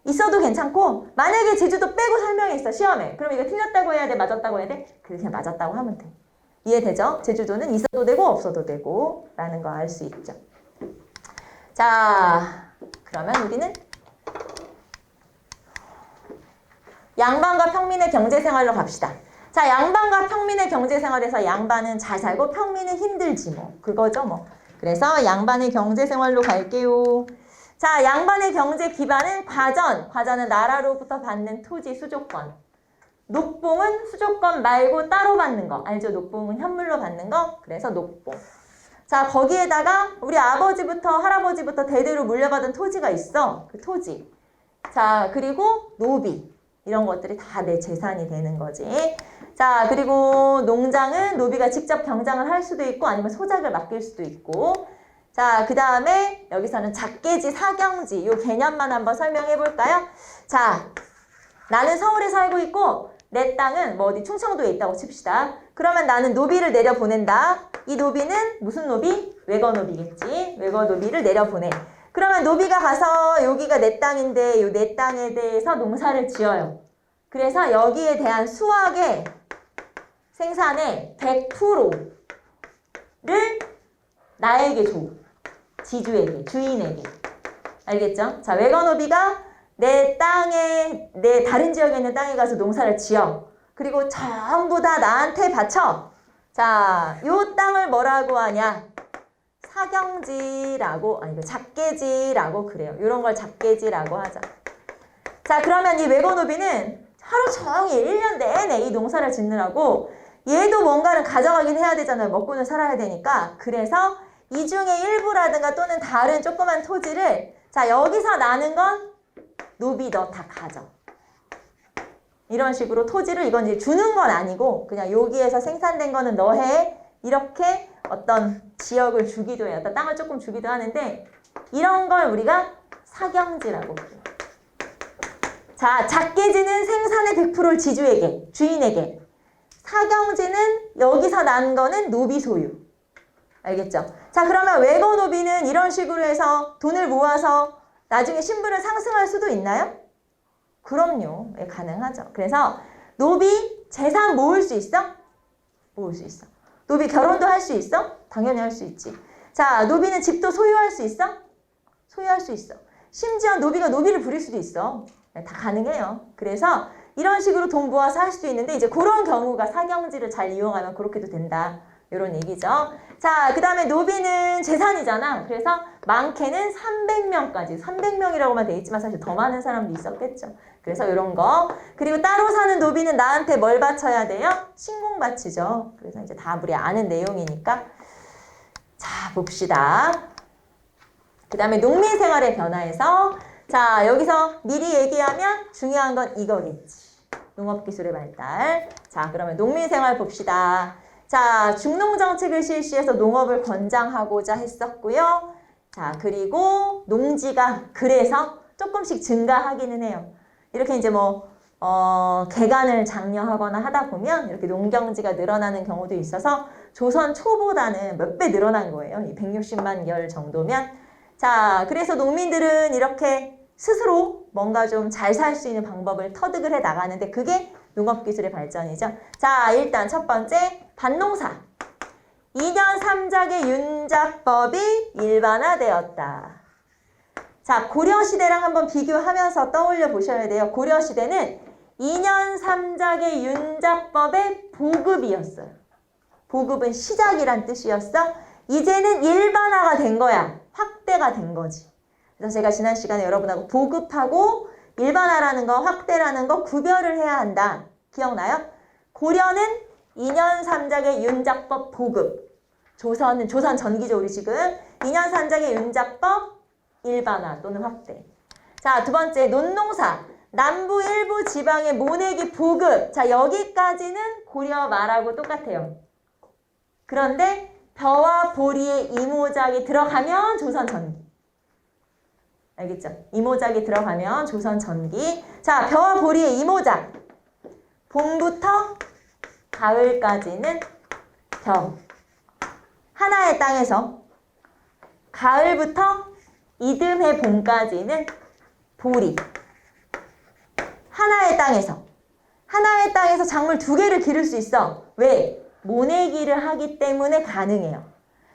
있어도 괜찮고, 만약에 제주도 빼고 설명이 있어 시험에. 그럼 이거 틀렸다고 해야 돼? 맞았다고 해야 돼? 그냥 맞았다고 하면 돼. 이해되죠? 제주도는 있어도 되고 없어도 되고 라는 거 알 수 있죠. 자, 그러면 우리는 양반과 평민의 경제생활로 갑시다. 자, 양반과 평민의 경제생활에서 양반은 잘 살고 평민은 힘들지 뭐. 그거죠 뭐. 그래서 양반의 경제생활로 갈게요. 자, 양반의 경제 기반은 과전. 과전은 나라로부터 받는 토지 수조권. 녹봉은 수조권 말고 따로 받는 거. 알죠? 녹봉은 현물로 받는 거. 그래서 녹봉. 자, 거기에다가 우리 아버지부터 할아버지부터 대대로 물려받은 토지가 있어. 그 토지. 자, 그리고 노비. 이런 것들이 다 내 재산이 되는 거지. 자, 그리고 농장은 노비가 직접 경장을 할 수도 있고 아니면 소작을 맡길 수도 있고. 자, 그 다음에 여기서는 작계지, 사경지 요 개념만 한번 설명해 볼까요? 자, 나는 서울에 살고 있고 내 땅은 뭐 어디 충청도에 있다고 칩시다. 그러면 나는 노비를 내려보낸다. 이 노비는 무슨 노비? 외거노비겠지. 외거노비를 내려보내. 그러면 노비가 가서 여기가 내 땅인데 요 내 땅에 대해서 농사를 지어요. 그래서 여기에 대한 수확의 생산의 100%를 나에게 줘. 지주에게, 주인에게. 알겠죠? 자, 외거노비가 내 땅에, 내 다른 지역에 있는 땅에 가서 농사를 지어. 그리고 전부 다 나한테 바쳐. 자, 요 땅을 뭐라고 하냐? 사경지라고, 아니, 작계지라고 그래요. 이런 걸 작계지라고 하죠. 자, 그러면 이 외거노비는 하루 종일 1년 내내 이 농사를 짓느라고 얘도 뭔가를 가져가긴 해야 되잖아요. 먹고는 살아야 되니까. 그래서 이 중에 일부라든가 또는 다른 조그만 토지를, 자, 여기서 나는 건 노비 너 다 가져. 이런 식으로 토지를, 이건 이제 주는 건 아니고 그냥 여기에서 생산된 거는 너 해. 이렇게 어떤 지역을 주기도 해요. 어떤 땅을 조금 주기도 하는데 이런 걸 우리가 사경지라고 불러요. 자, 작계지는 생산의 100%를 지주에게, 주인에게. 사경지는 여기서 난 거는 노비 소유. 알겠죠? 자, 그러면 외거노비는 이런 식으로 해서 돈을 모아서 나중에 신분을 상승할 수도 있나요? 그럼요. 네, 가능하죠. 그래서 노비 재산 모을 수 있어? 모을 수 있어. 노비 결혼도 할 수 있어? 당연히 할 수 있지. 자, 노비는 집도 소유할 수 있어? 소유할 수 있어. 심지어 노비가 노비를 부릴 수도 있어. 다 가능해요. 그래서 이런 식으로 돈 모아서 할 수도 있는데 이제 그런 경우가 사경지를 잘 이용하면 그렇게도 된다. 이런 얘기죠. 자, 그 다음에 노비는 재산이잖아. 그래서 많게는 300명까지. 300명이라고만 돼 있지만 사실 더 많은 사람도 있었겠죠. 그래서 이런 거. 그리고 따로 사는 노비는 나한테 뭘 바쳐야 돼요? 신공 바치죠. 그래서 이제 다 우리 아는 내용이니까. 자, 봅시다. 그 다음에 농민 생활의 변화에서 자, 여기서 미리 얘기하면 중요한 건 이거겠지. 농업기술의 발달. 자, 그러면 농민 생활 봅시다. 자, 중농정책을 실시해서 농업을 권장하고자 했었고요. 자, 그리고 농지가 그래서 조금씩 증가하기는 해요. 이렇게 이제 개간을 장려하거나 하다 보면 이렇게 농경지가 늘어나는 경우도 있어서 조선 초보다는 몇 배 늘어난 거예요. 이 160만 결 정도면. 자, 그래서 농민들은 이렇게 스스로 뭔가 좀 잘 살 수 있는 방법을 터득을 해 나가는데 그게 농업기술의 발전이죠. 자, 일단 첫 번째 밭농사. 2년 3작의 윤작법이 일반화되었다. 자, 고려시대랑 한번 비교하면서 떠올려 보셔야 돼요. 고려시대는 2년 3작의 윤작법의 보급이었어요. 보급은 시작이란 뜻이었어. 이제는 일반화가 된 거야. 확대가 된 거지. 그래서 제가 지난 시간에 여러분하고 보급하고 일반화라는 거, 확대라는 거 구별을 해야 한다. 기억나요? 고려는 2년 3작의 윤작법 보급. 조선 전기죠, 우리 지금. 2년 3작의 윤작법 일반화 또는 확대. 자, 두 번째 논농사. 남부 일부 지방의 모내기 보급. 자, 여기까지는 고려 말하고 똑같아요. 그런데 벼와 보리의 이모작이 들어가면 조선 전기. 알겠죠? 이모작이 들어가면 조선 전기. 자, 벼와 보리의 이모작. 봄부터 가을까지는 벼. 하나의 땅에서 가을부터 이듬해 봄까지는 보리. 하나의 땅에서 작물 2개를 기를 수 있어. 왜? 모내기를 하기 때문에 가능해요.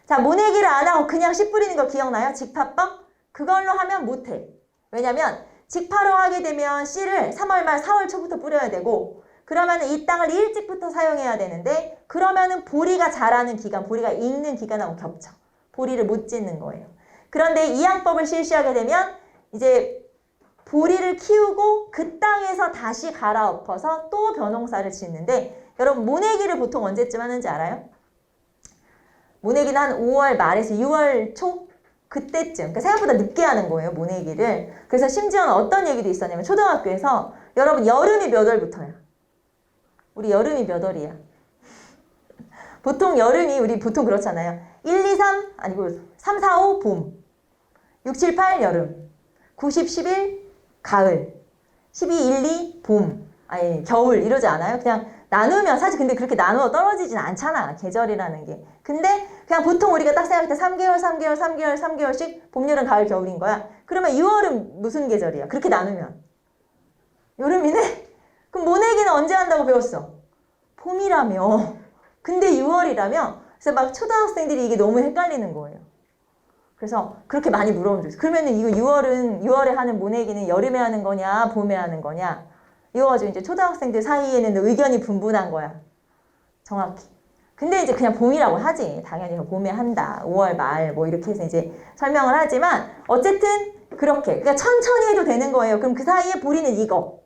자, 모내기를 안 하고 그냥 씨 뿌리는 거 기억나요? 직파법? 그걸로 하면 못해. 왜냐면 직파로 하게 되면 씨를 3월 말 4월 초부터 뿌려야 되고 그러면 이 땅을 일찍부터 사용해야 되는데 그러면은 보리가 자라는 기간, 보리가 익는 기간하고 겹쳐. 보리를 못 짓는 거예요. 그런데 이 양법을 실시하게 되면 이제 보리를 키우고 그 땅에서 다시 갈아엎어서 또 벼농사를 짓는데 여러분 모내기를 보통 언제쯤 하는지 알아요? 모내기는 한 5월 말에서 6월 초? 그때쯤. 그러니까 생각보다 늦게 하는 거예요, 모내기를. 그래서 심지어는 어떤 얘기도 있었냐면 초등학교에서 여러분 여름이 몇 월부터야? 우리 여름이 몇 월이야? 보통 여름이 우리 보통 그렇잖아요. 1, 2, 3 아니고 3, 4, 5 봄. 6, 7, 8 여름. 9, 10, 11 가을. 12, 1, 2 봄. 아니 겨울 이러지 않아요? 그냥 나누면 사실 근데 그렇게 나누어 떨어지진 않잖아. 계절이라는 게. 근데 그냥 보통 우리가 딱 생각할 때 3개월씩 봄, 여름, 가을, 겨울인 거야. 그러면 6월은 무슨 계절이야? 그렇게 나누면. 여름이네? 그럼 모내기는 언제 한다고 배웠어? 봄이라며. 근데 6월이라며. 그래서 막 초등학생들이 이게 너무 헷갈리는 거예요. 그래서 그렇게 많이 물어본 적 있어요. 그러면은 이거 6월에 하는 모내기는 여름에 하는 거냐, 봄에 하는 거냐. 이거 가지고 이제 초등학생들 사이에는 의견이 분분한 거야. 정확히. 근데 이제 그냥 봄이라고 하지. 당연히 봄에 한다. 5월 말 뭐 이렇게 해서 이제 설명을 하지만 어쨌든 그렇게. 그러니까 천천히 해도 되는 거예요. 그럼 그 사이에 보리는 이거.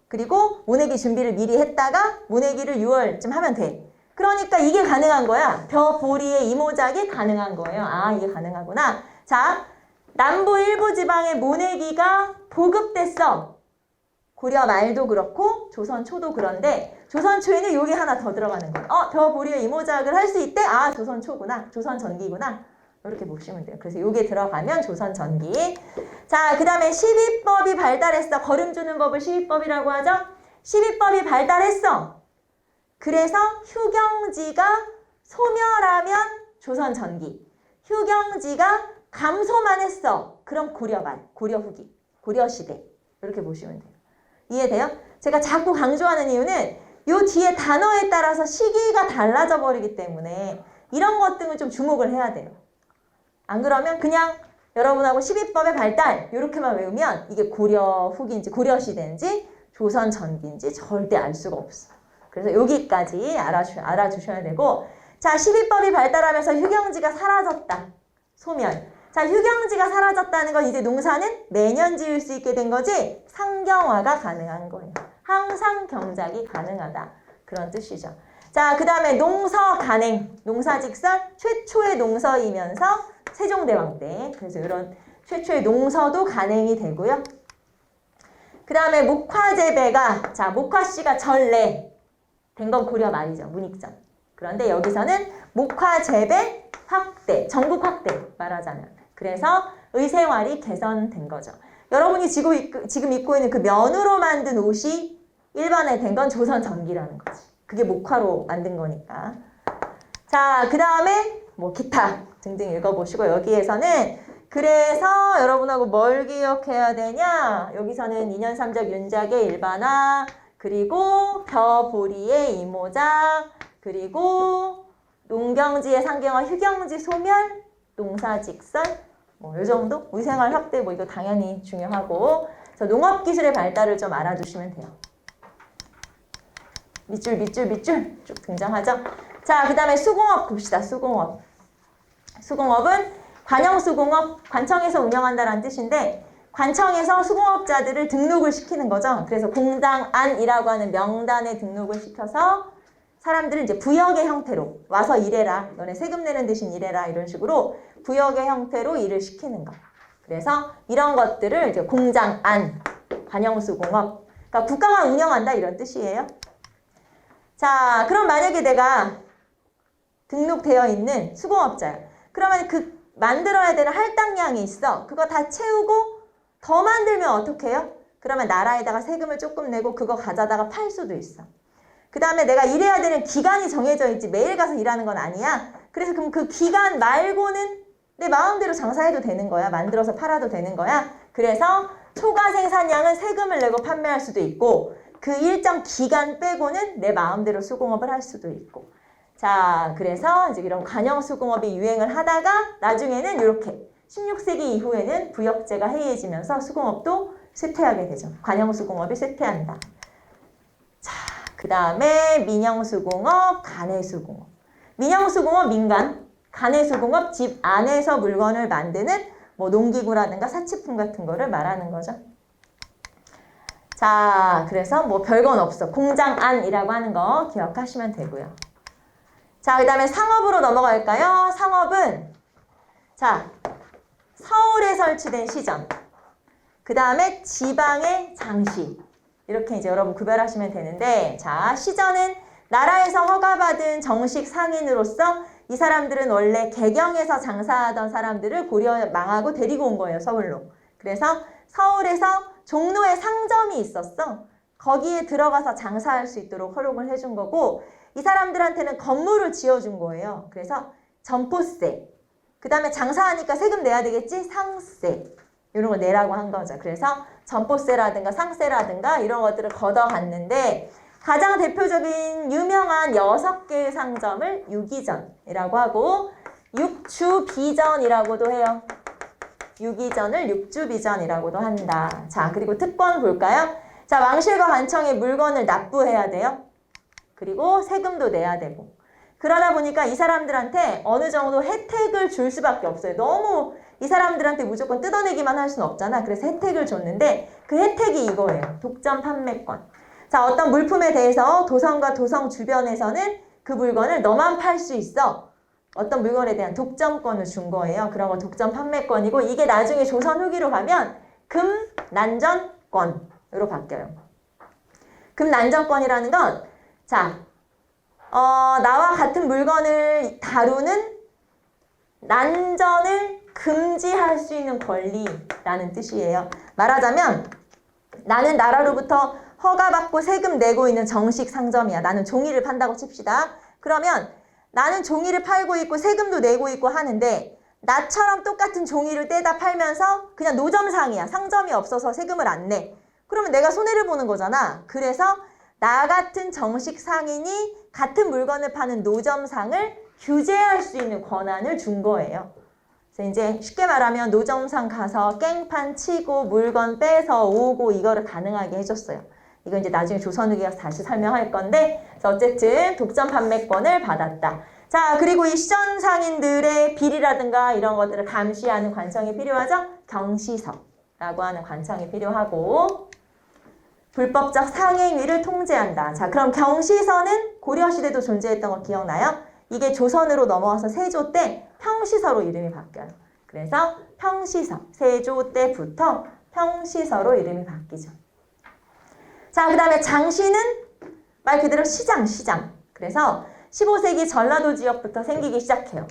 그리고 모내기 준비를 미리 했다가 모내기를 6월쯤 하면 돼. 그러니까 이게 가능한 거야. 벼, 보리의 이모작이 가능한 거예요. 아, 이게 가능하구나. 자, 남부 일부 지방의 모내기가 보급됐어. 고려 말도 그렇고 조선 초도 그런데 조선 초에는 요게 하나 더 들어가는 거예요. 벼, 보리의 이모작을 할 수 있대? 아, 조선 초구나. 조선 전기구나. 이렇게 보시면 돼요. 그래서 요게 들어가면 조선 전기. 자, 그 다음에 시비법이 발달했어. 거름 주는 법을 시비법이라고 하죠. 시비법이 발달했어. 그래서 휴경지가 소멸하면 조선 전기. 휴경지가 감소만 했어. 그럼 고려 말, 고려 후기, 고려 시대. 이렇게 보시면 돼요. 이해돼요? 제가 자꾸 강조하는 이유는 요 뒤에 단어에 따라서 시기가 달라져 버리기 때문에 이런 것 등을 좀 주목을 해야 돼요. 안 그러면 그냥 여러분하고 12법의 발달 이렇게만 외우면 이게 고려 후기인지 고려 시대인지 조선 전기인지 절대 알 수가 없어. 그래서 여기까지 알아주셔야 되고, 자, 12법이 발달하면서 휴경지가 사라졌다. 소멸. 자, 휴경지가 사라졌다는 건 이제 농사는 매년 지을 수 있게 된 거지 상경화가 가능한 거예요. 항상 경작이 가능하다. 그런 뜻이죠. 자, 그 다음에 농서 간행. 농사직설 최초의 농서이면서 세종대왕 때. 그래서 이런 최초의 농서도 간행이 되고요. 그 다음에 목화재배가, 자, 목화씨가 전래 된 건 고려 말이죠. 문익전. 그런데 여기서는 목화재배 확대, 전국 확대 말하자면. 그래서 의생활이 개선된 거죠. 여러분이 지금 입고 있는 그 면으로 만든 옷이 일반화된 건 조선 전기라는 거지. 그게 목화로 만든 거니까. 자, 그 다음에 뭐 기타 등등 읽어보시고, 여기에서는 그래서 여러분하고 뭘 기억해야 되냐? 여기서는 2년 3적 윤작의 일반화, 그리고 벼보리의 이모작, 그리고 농경지의 상경화, 휴경지 소멸, 농사직설, 뭐 이 정도? 의생활 확대, 뭐 이거 당연히 중요하고, 그래서 농업기술의 발달을 좀 알아두시면 돼요. 밑줄 쭉 등장하죠. 자, 그 다음에 수공업 봅시다. 수공업. 수공업은 관영수공업, 관청에서 운영한다라는 뜻인데, 관청에서 수공업자들을 등록을 시키는 거죠. 그래서 공장안이라고 하는 명단에 등록을 시켜서 사람들은 이제 부역의 형태로 와서 일해라. 너네 세금 내는 대신 일해라. 이런 식으로 부역의 형태로 일을 시키는 거. 그래서 이런 것들을 이제 공장안, 관영수공업. 그러니까 국가가 운영한다 이런 뜻이에요. 자, 그럼 만약에 내가 등록되어 있는 수공업자야. 그러면 그 만들어야 되는 할당량이 있어. 그거 다 채우고 더 만들면 어떻게 해요? 그러면 나라에다가 세금을 조금 내고 그거 가져다가 팔 수도 있어. 그 다음에 내가 일해야 되는 기간이 정해져 있지 매일 가서 일하는 건 아니야. 그래서 그럼 그 기간 말고는 내 마음대로 장사해도 되는 거야. 만들어서 팔아도 되는 거야. 그래서 초과 생산량은 세금을 내고 판매할 수도 있고 그 일정 기간 빼고는 내 마음대로 수공업을 할 수도 있고. 자, 그래서 이제 이런 관영수공업이 유행을 하다가 나중에는 이렇게 16세기 이후에는 부역제가 해이해지면서 수공업도 쇠퇴하게 되죠. 관영수공업이 쇠퇴한다. 자, 그 다음에 민영수공업, 간해수공업. 민영수공업 민간, 간해수공업 집 안에서 물건을 만드는 뭐 농기구라든가 사치품 같은 거를 말하는 거죠. 자, 그래서 뭐 별건 없어. 공장안이라고 하는 거 기억하시면 되고요. 자, 그 다음에 상업으로 넘어갈까요? 상업은 자, 서울에 설치된 시전, 그 다음에 지방의 장시, 이렇게 이제 여러분 구별하시면 되는데, 자, 시전은 나라에서 허가받은 정식 상인으로서 이 사람들은 원래 개경에서 장사하던 사람들을 고려 망하고 데리고 온 거예요, 서울로. 그래서 서울에서 종로에 상점이 있었어. 거기에 들어가서 장사할 수 있도록 허용을 해준 거고, 이 사람들한테는 건물을 지어준 거예요. 그래서 점포세, 그 다음에 장사하니까 세금 내야 되겠지? 상세, 이런 거 내라고 한 거죠. 그래서 점포세라든가 상세라든가 이런 것들을 걷어갔는데, 가장 대표적인 유명한 6개의 상점을 유기전이라고 하고 육주비전이라고도 해요. 유기전을 육주비전이라고도 한다. 자, 그리고 특권 볼까요? 자, 왕실과 관청에 물건을 납부해야 돼요. 그리고 세금도 내야 되고. 그러다 보니까 이 사람들한테 어느 정도 혜택을 줄 수밖에 없어요. 너무 이 사람들한테 무조건 뜯어내기만 할 수는 없잖아. 그래서 혜택을 줬는데 그 혜택이 이거예요. 독점 판매권. 자, 어떤 물품에 대해서 도성과 도성 주변에서는 그 물건을 너만 팔 수 있어. 어떤 물건에 대한 독점권을 준 거예요. 그런 거 독점 판매권이고, 이게 나중에 조선 후기로 가면 금난전권으로 바뀌어요. 금난전권이라는 건, 자, 나와 같은 물건을 다루는 난전을 금지할 수 있는 권리라는 뜻이에요. 말하자면 나는 나라로부터 허가받고 세금 내고 있는 정식 상점이야. 나는 종이를 판다고 칩시다. 그러면 나는 종이를 팔고 있고 세금도 내고 있고 하는데, 나처럼 똑같은 종이를 떼다 팔면서 그냥 노점상이야. 상점이 없어서 세금을 안 내. 그러면 내가 손해를 보는 거잖아. 그래서 나 같은 정식 상인이 같은 물건을 파는 노점상을 규제할 수 있는 권한을 준 거예요. 그래서 이제 쉽게 말하면 노점상 가서 깽판 치고 물건 빼서 오고 이거를 가능하게 해줬어요. 이거 이제 나중에 조선 후기가 다시 설명할 건데, 그래서 어쨌든 독점 판매권을 받았다. 자, 그리고 이 시전 상인들의 비리라든가 이런 것들을 감시하는 관청이 필요하죠? 경시서라고 하는 관청이 필요하고, 불법적 상행위를 통제한다. 자, 그럼 경시서는 고려시대도 존재했던 거 기억나요? 이게 조선으로 넘어와서 세조 때 평시서로 이름이 바뀌어요. 그래서 평시서, 세조 때부터 평시서로 이름이 바뀌죠. 자, 그 다음에 장시는 말 그대로 시장. 그래서 15세기 전라도 지역부터 생기기 시작해요.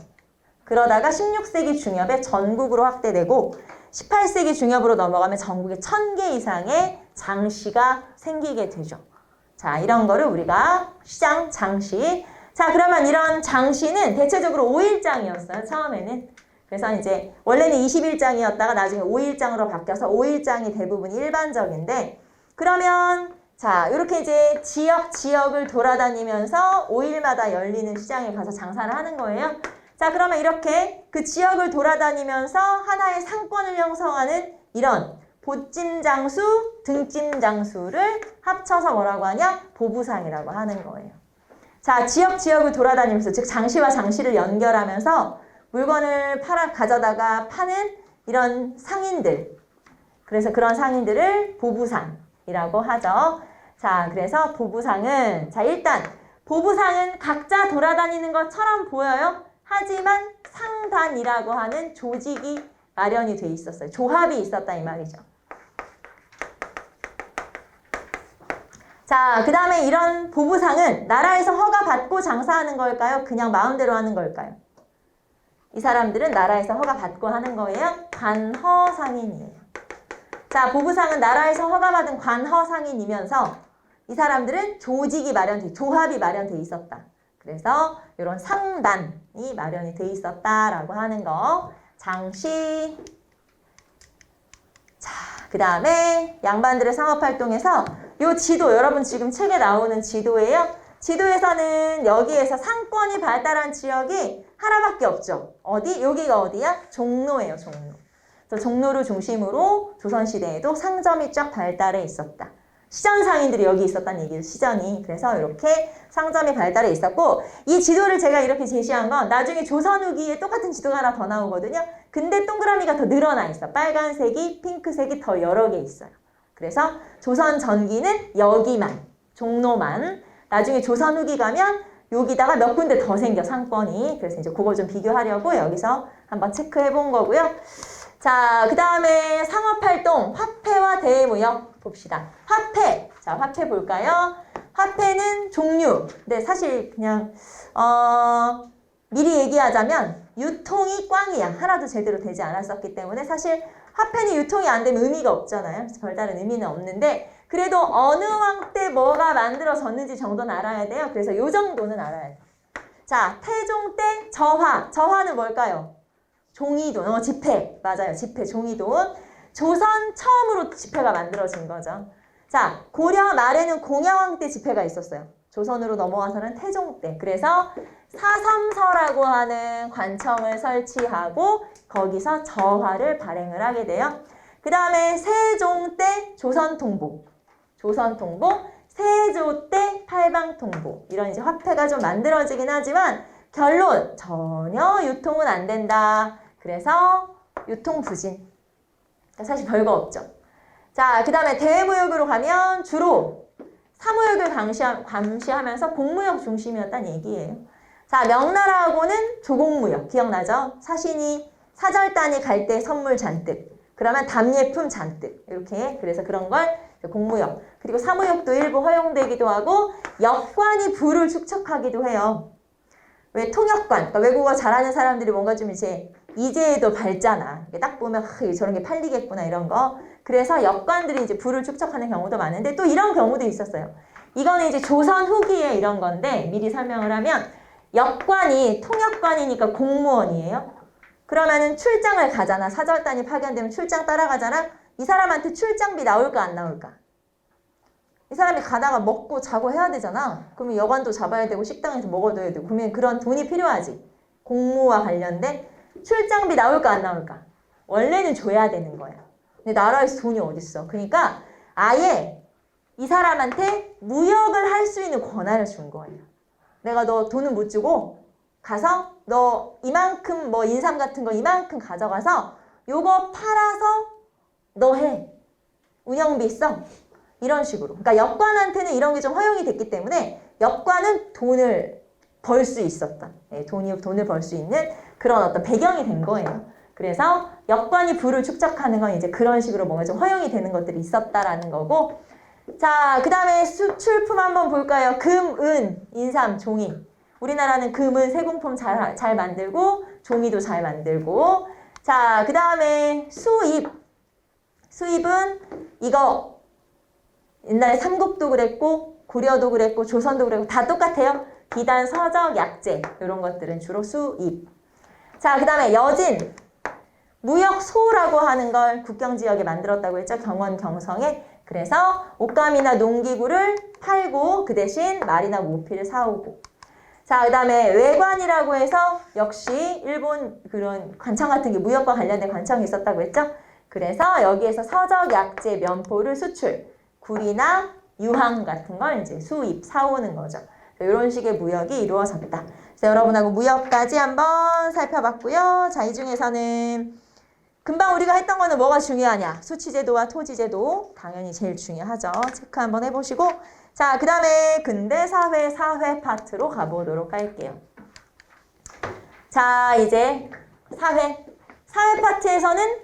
그러다가 16세기 중엽에 전국으로 확대되고 18세기 중엽으로 넘어가면 전국에 1000개 이상의 장시가 생기게 되죠. 자, 이런 거를 우리가 시장, 장시. 자, 그러면 이런 장시는 대체적으로 5일장이었어요, 처음에는. 그래서 이제 원래는 21장이었다가 나중에 5일장으로 바뀌어서 5일장이 대부분 일반적인데, 그러면 자, 이렇게 이제 지역을 돌아다니면서 5일마다 열리는 시장에 가서 장사를 하는 거예요. 자, 그러면 이렇게 그 지역을 돌아다니면서 하나의 상권을 형성하는 이런 보찜장수, 등찜장수를 합쳐서 뭐라고 하냐? 보부상이라고 하는 거예요. 자, 지역을 돌아다니면서, 즉 장시와 장시를 연결하면서 물건을 가져다가 파는 이런 상인들. 그래서 그런 상인들을 보부상이라고 하죠. 자, 그래서 보부상은, 자, 일단 보부상은 각자 돌아다니는 것처럼 보여요. 하지만 상단이라고 하는 조직이 마련이 돼 있었어요. 조합이 있었다 이 말이죠. 자, 그 다음에 이런 보부상은 나라에서 허가받고 장사하는 걸까요? 그냥 마음대로 하는 걸까요? 이 사람들은 나라에서 허가받고 하는 거예요. 관허상인이에요. 자, 보부상은 나라에서 허가받은 관허상인이면서 이 사람들은 조합이 마련돼 있었다. 그래서 이런 상단이 마련이 돼 있었다라고 하는 거. 장시. 자, 그 다음에 양반들의 상업활동에서 이 지도, 여러분 지금 책에 나오는 지도예요. 지도에서는 여기에서 상권이 발달한 지역이 하나밖에 없죠. 어디? 여기가 어디야? 종로예요, 종로. 그래서 종로를 중심으로 조선시대에도 상점이 쫙 발달해 있었다. 시전 상인들이 여기 있었다는 얘기죠, 시전이. 그래서 이렇게 상점이 발달해 있었고, 이 지도를 제가 이렇게 제시한 건 나중에 조선 후기에 똑같은 지도가 하나 더 나오거든요. 근데 동그라미가 더 늘어나 있어. 빨간색이, 핑크색이 더 여러 개 있어요. 그래서 조선 전기는 여기만, 종로만. 나중에 조선 후기 가면 여기다가 몇 군데 더 생겨, 상권이. 그래서 이제 그거 좀 비교하려고 여기서 한번 체크해 본 거고요. 자, 그 다음에 상업활동, 화폐와 대무역 봅시다. 화폐. 자, 화폐 볼까요? 화폐는 종류. 근데 사실 그냥, 미리 얘기하자면 유통이 꽝이야. 하나도 제대로 되지 않았었기 때문에 사실 화폐는 유통이 안 되면 의미가 없잖아요. 별다른 의미는 없는데 그래도 어느 왕 때 뭐가 만들어졌는지 정도는 알아야 돼요. 그래서 이 정도는 알아야 돼요. 자, 태종 때 저화. 저화는 뭘까요? 종이돈. 지폐. 맞아요. 지폐, 종이돈. 조선 처음으로 지폐가 만들어진 거죠. 자, 고려 말에는 공야왕 때 지폐가 있었어요. 조선으로 넘어와서는 태종 때. 그래서 사섬서라고 하는 관청을 설치하고 거기서 저화를 발행을 하게 돼요. 그 다음에 세종 때 조선통보, 세조 때 팔방통보. 이런 이제 화폐가 좀 만들어지긴 하지만 결론 전혀 유통은 안 된다. 그래서 유통부진. 사실 별거 없죠. 자, 그 다음에 대무역으로 가면 주로 사무역을 감시하면서 공무역 중심이었다는 얘기예요. 자, 명나라하고는 조공무역 기억나죠? 사신이 사절단이 갈 때 선물 잔뜩, 그러면 답례품 잔뜩 이렇게. 그래서 그런 걸 공무역. 그리고 사무역도 일부 허용되기도 하고 역관이 부를 축척하기도 해요. 왜 통역관, 그러니까 외국어 잘하는 사람들이 뭔가 좀 이제 이제도 밝잖아. 딱 보면 저런 게 팔리겠구나 이런 거. 그래서 역관들이 이제 부를 축척하는 경우도 많은데 또 이런 경우도 있었어요. 이거는 이제 조선 후기에 이런 건데 미리 설명을 하면 역관이 통역관이니까 공무원이에요. 그러면은 출장을 가잖아. 사절단이 파견되면 출장 따라가잖아. 이 사람한테 출장비 나올까 안 나올까? 이 사람이 가다가 먹고 자고 해야 되잖아. 그러면 여관도 잡아야 되고 식당에서 먹어둬야 되고 그러면 그런 돈이 필요하지. 공무와 관련된 출장비 나올까 안 나올까? 원래는 줘야 되는 거야. 근데 나라에서 돈이 어딨어. 그러니까 아예 이 사람한테 무역을 할 수 있는 권한을 준 거예요. 내가 너 돈은 못 주고 가서 너 이만큼 뭐 인삼 같은 거 이만큼 가져가서 요거 팔아서 너 해. 운영비 써. 이런 식으로. 그러니까 역관한테는 이런 게 좀 허용이 됐기 때문에 역관은 돈을 벌 수 있었던, 돈을 벌 수 있는 그런 어떤 배경이 된 거예요. 그래서 역관이 부를 축적하는 건 이제 그런 식으로 뭔가 좀 허용이 되는 것들이 있었다라는 거고. 자, 그 다음에 수출품 한번 볼까요? 금, 은, 인삼, 종이. 우리나라는 금은 세공품 잘 만들고 종이도 잘 만들고. 자, 그 다음에 수입. 수입은 이거 옛날에 삼국도 그랬고 고려도 그랬고 조선도 그랬고 다 똑같아요. 비단, 서적, 약재 이런 것들은 주로 수입. 자, 그 다음에 여진. 무역소라고 하는 걸 국경지역에 만들었다고 했죠. 경원, 경성에. 그래서 옷감이나 농기구를 팔고 그 대신 말이나 모피를 사오고. 자, 그 다음에 외관이라고 해서 역시 일본 그런 관청 같은 게 무역과 관련된 관청이 있었다고 했죠. 그래서 여기에서 서적, 약재, 면포를 수출, 굴이나 유황 같은 걸 이제 수입, 사오는 거죠. 이런 식의 무역이 이루어졌다. 그래서 여러분하고 무역까지 한번 살펴봤고요. 자, 이 중에서는 금방 우리가 했던 거는 뭐가 중요하냐? 수치제도와 토지제도 당연히 제일 중요하죠. 체크 한번 해보시고 자, 그 다음에 근대사회, 사회 파트로 가보도록 할게요. 자, 이제 사회 파트에서는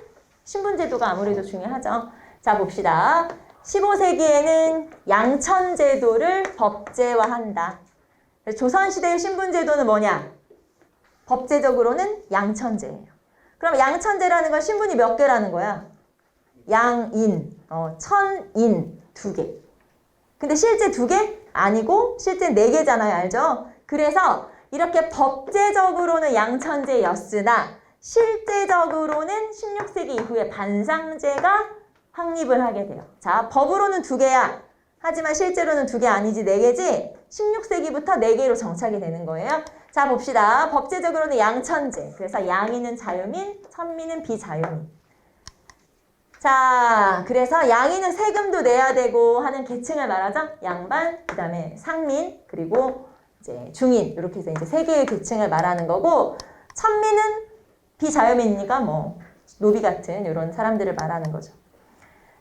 신분제도가 아무래도 중요하죠. 자, 봅시다. 15세기에는 양천제도를 법제화한다. 조선시대의 신분제도는 뭐냐? 법제적으로는 양천제예요. 그럼 양천제라는 건 신분이 몇 개라는 거야? 양인, 천인 2개. 근데 실제 2개? 아니고 실제 4개잖아요. 알죠? 그래서 이렇게 법제적으로는 양천제였으나 실제적으로는 16세기 이후에 반상제가 확립을 하게 돼요. 자, 법으로는 2개야. 하지만 실제로는 2개 아니지 4개지? 16세기부터 4개로 정착이 되는 거예요. 자, 봅시다. 법제적으로는 양천제. 그래서 양인은 자유민, 천민은 비자유민. 자, 그래서 양인은 세금도 내야 되고 하는 계층을 말하죠. 양반, 그 다음에 상민, 그리고 이제 중인. 이렇게 해서 이제 3개의 계층을 말하는 거고, 천민은 비자유민이니까 뭐 노비 같은 이런 사람들을 말하는 거죠.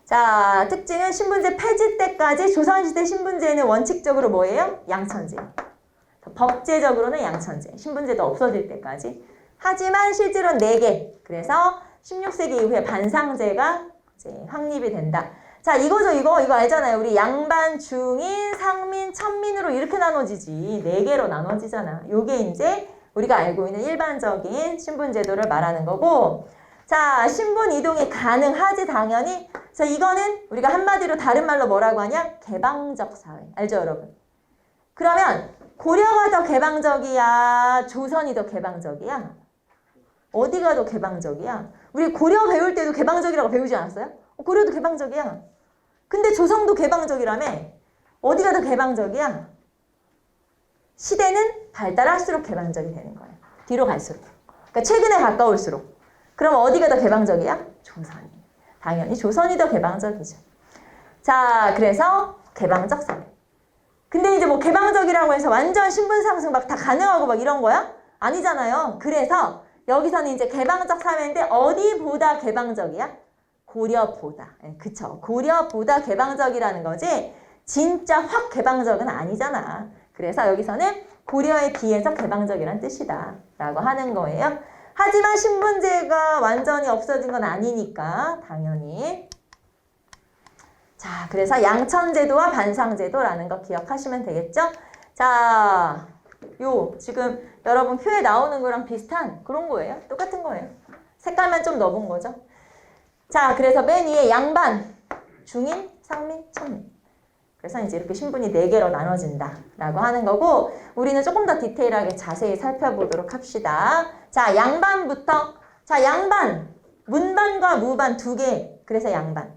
자, 특징은 신분제 폐지 때까지 조선시대 신분제는 원칙적으로 뭐예요? 양천제. 법제적으로는 양천제. 신분제도 없어질 때까지. 하지만 실제로는 4개. 그래서 16세기 이후에 반상제가 이제 확립이 된다. 자, 이거죠. 이거 알잖아요. 우리 양반, 중인, 상민, 천민으로 이렇게 나눠지지. 4개로 나눠지잖아. 요게 이제 우리가 알고 있는 일반적인 신분제도를 말하는 거고. 자, 신분 이동이 가능하지 당연히. 그래서 이거는 우리가 한마디로 다른 말로 뭐라고 하냐? 개방적 사회. 알죠, 여러분? 그러면 고려가 더 개방적이야? 조선이 더 개방적이야? 어디가 더 개방적이야? 우리 고려 배울 때도 개방적이라고 배우지 않았어요? 고려도 개방적이야. 근데 조선도 개방적이라며? 어디가 더 개방적이야? 시대는 발달할수록 개방적이 되는 거예요. 뒤로 갈수록. 그러니까 최근에 가까울수록. 그럼 어디가 더 개방적이야? 조선이. 당연히 조선이 더 개방적이죠. 자, 그래서 개방적 사회. 근데 이제 뭐 개방적이라고 해서 완전 신분 상승 막 다 가능하고 막 이런 거야? 아니잖아요. 그래서 여기서는 이제 개방적 사회인데 어디보다 개방적이야? 고려보다. 그쵸. 고려보다 개방적이라는 거지 진짜 확 개방적은 아니잖아. 그래서 여기서는 고려에 비해서 개방적이란 뜻이다 라고 하는 거예요. 하지만 신분제가 완전히 없어진 건 아니니까 당연히. 자, 그래서 양천제도와 반상제도라는 거 기억하시면 되겠죠? 자, 요 지금 여러분 표에 나오는 거랑 비슷한 그런 거예요. 똑같은 거예요. 색깔만 좀 넣어본 거죠. 자, 그래서 맨 위에 양반, 중인, 상민, 천민. 그래서 이제 이렇게 신분이 4개로 나눠진다 라고 하는 거고 우리는 조금 더 디테일하게 자세히 살펴보도록 합시다. 자, 양반부터. 자, 양반. 문반과 무반 2개. 그래서 양반.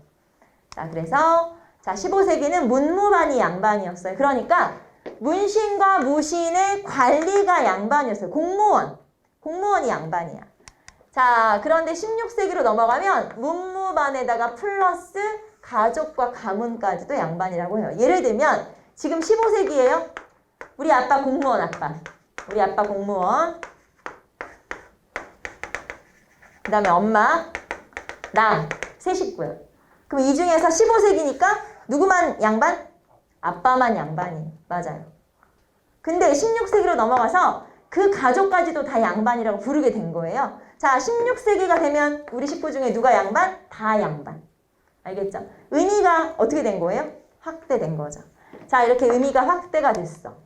자, 그래서 자, 15세기는 문무반이 양반이었어요. 그러니까 문신과 무신의 관리가 양반이었어요. 공무원이 양반이야. 자, 그런데 16세기로 넘어가면 문무반에다가 플러스 가족과 가문까지도 양반이라고 해요. 예를 들면 지금 15세기예요. 우리 아빠 공무원 아빠. 우리 아빠 공무원. 그 다음에 엄마, 나, 세 식구야. 그럼 이 중에서 15세기니까 누구만 양반? 아빠만 양반이에요. 맞아요. 근데 16세기로 넘어가서 그 가족까지도 다 양반이라고 부르게 된 거예요. 자, 16세기가 되면 우리 식구 중에 누가 양반? 다 양반. 알겠죠? 의미가 어떻게 된 거예요? 확대된 거죠. 자, 이렇게 의미가 확대가 됐어.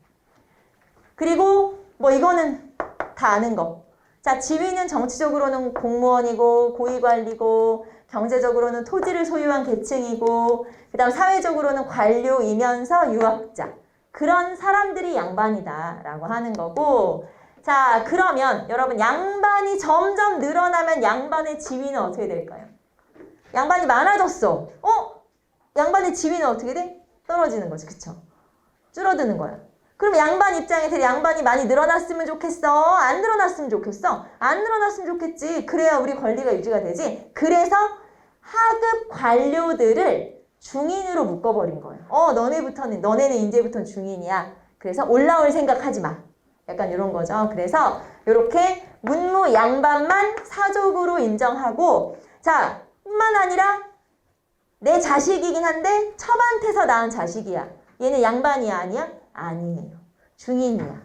그리고 뭐 이거는 다 아는 거. 자, 지위는 정치적으로는 공무원이고 고위관리고 경제적으로는 토지를 소유한 계층이고 그 다음 사회적으로는 관료이면서 유학자. 그런 사람들이 양반이다 라고 하는 거고 자, 그러면 여러분 양반이 점점 늘어나면 양반의 지위는 어떻게 될까요? 양반이 많아졌어. 양반의 지위는 어떻게 돼? 떨어지는 거지. 그쵸? 줄어드는 거야. 그럼 양반 입장에서 양반이 많이 늘어났으면 좋겠어? 안 늘어났으면 좋겠어? 안 늘어났으면 좋겠지. 그래야 우리 권리가 유지가 되지. 그래서 하급 관료들을 중인으로 묶어버린 거예요. 너네는 이제부터는 중인이야. 그래서 올라올 생각하지 마. 약간 이런 거죠. 그래서 이렇게 문무 양반만 사족으로 인정하고 자, 뿐만 아니라 내 자식이긴 한데 첩한테서 낳은 자식이야. 얘는 양반이야 아니야? 아니에요. 중인이야.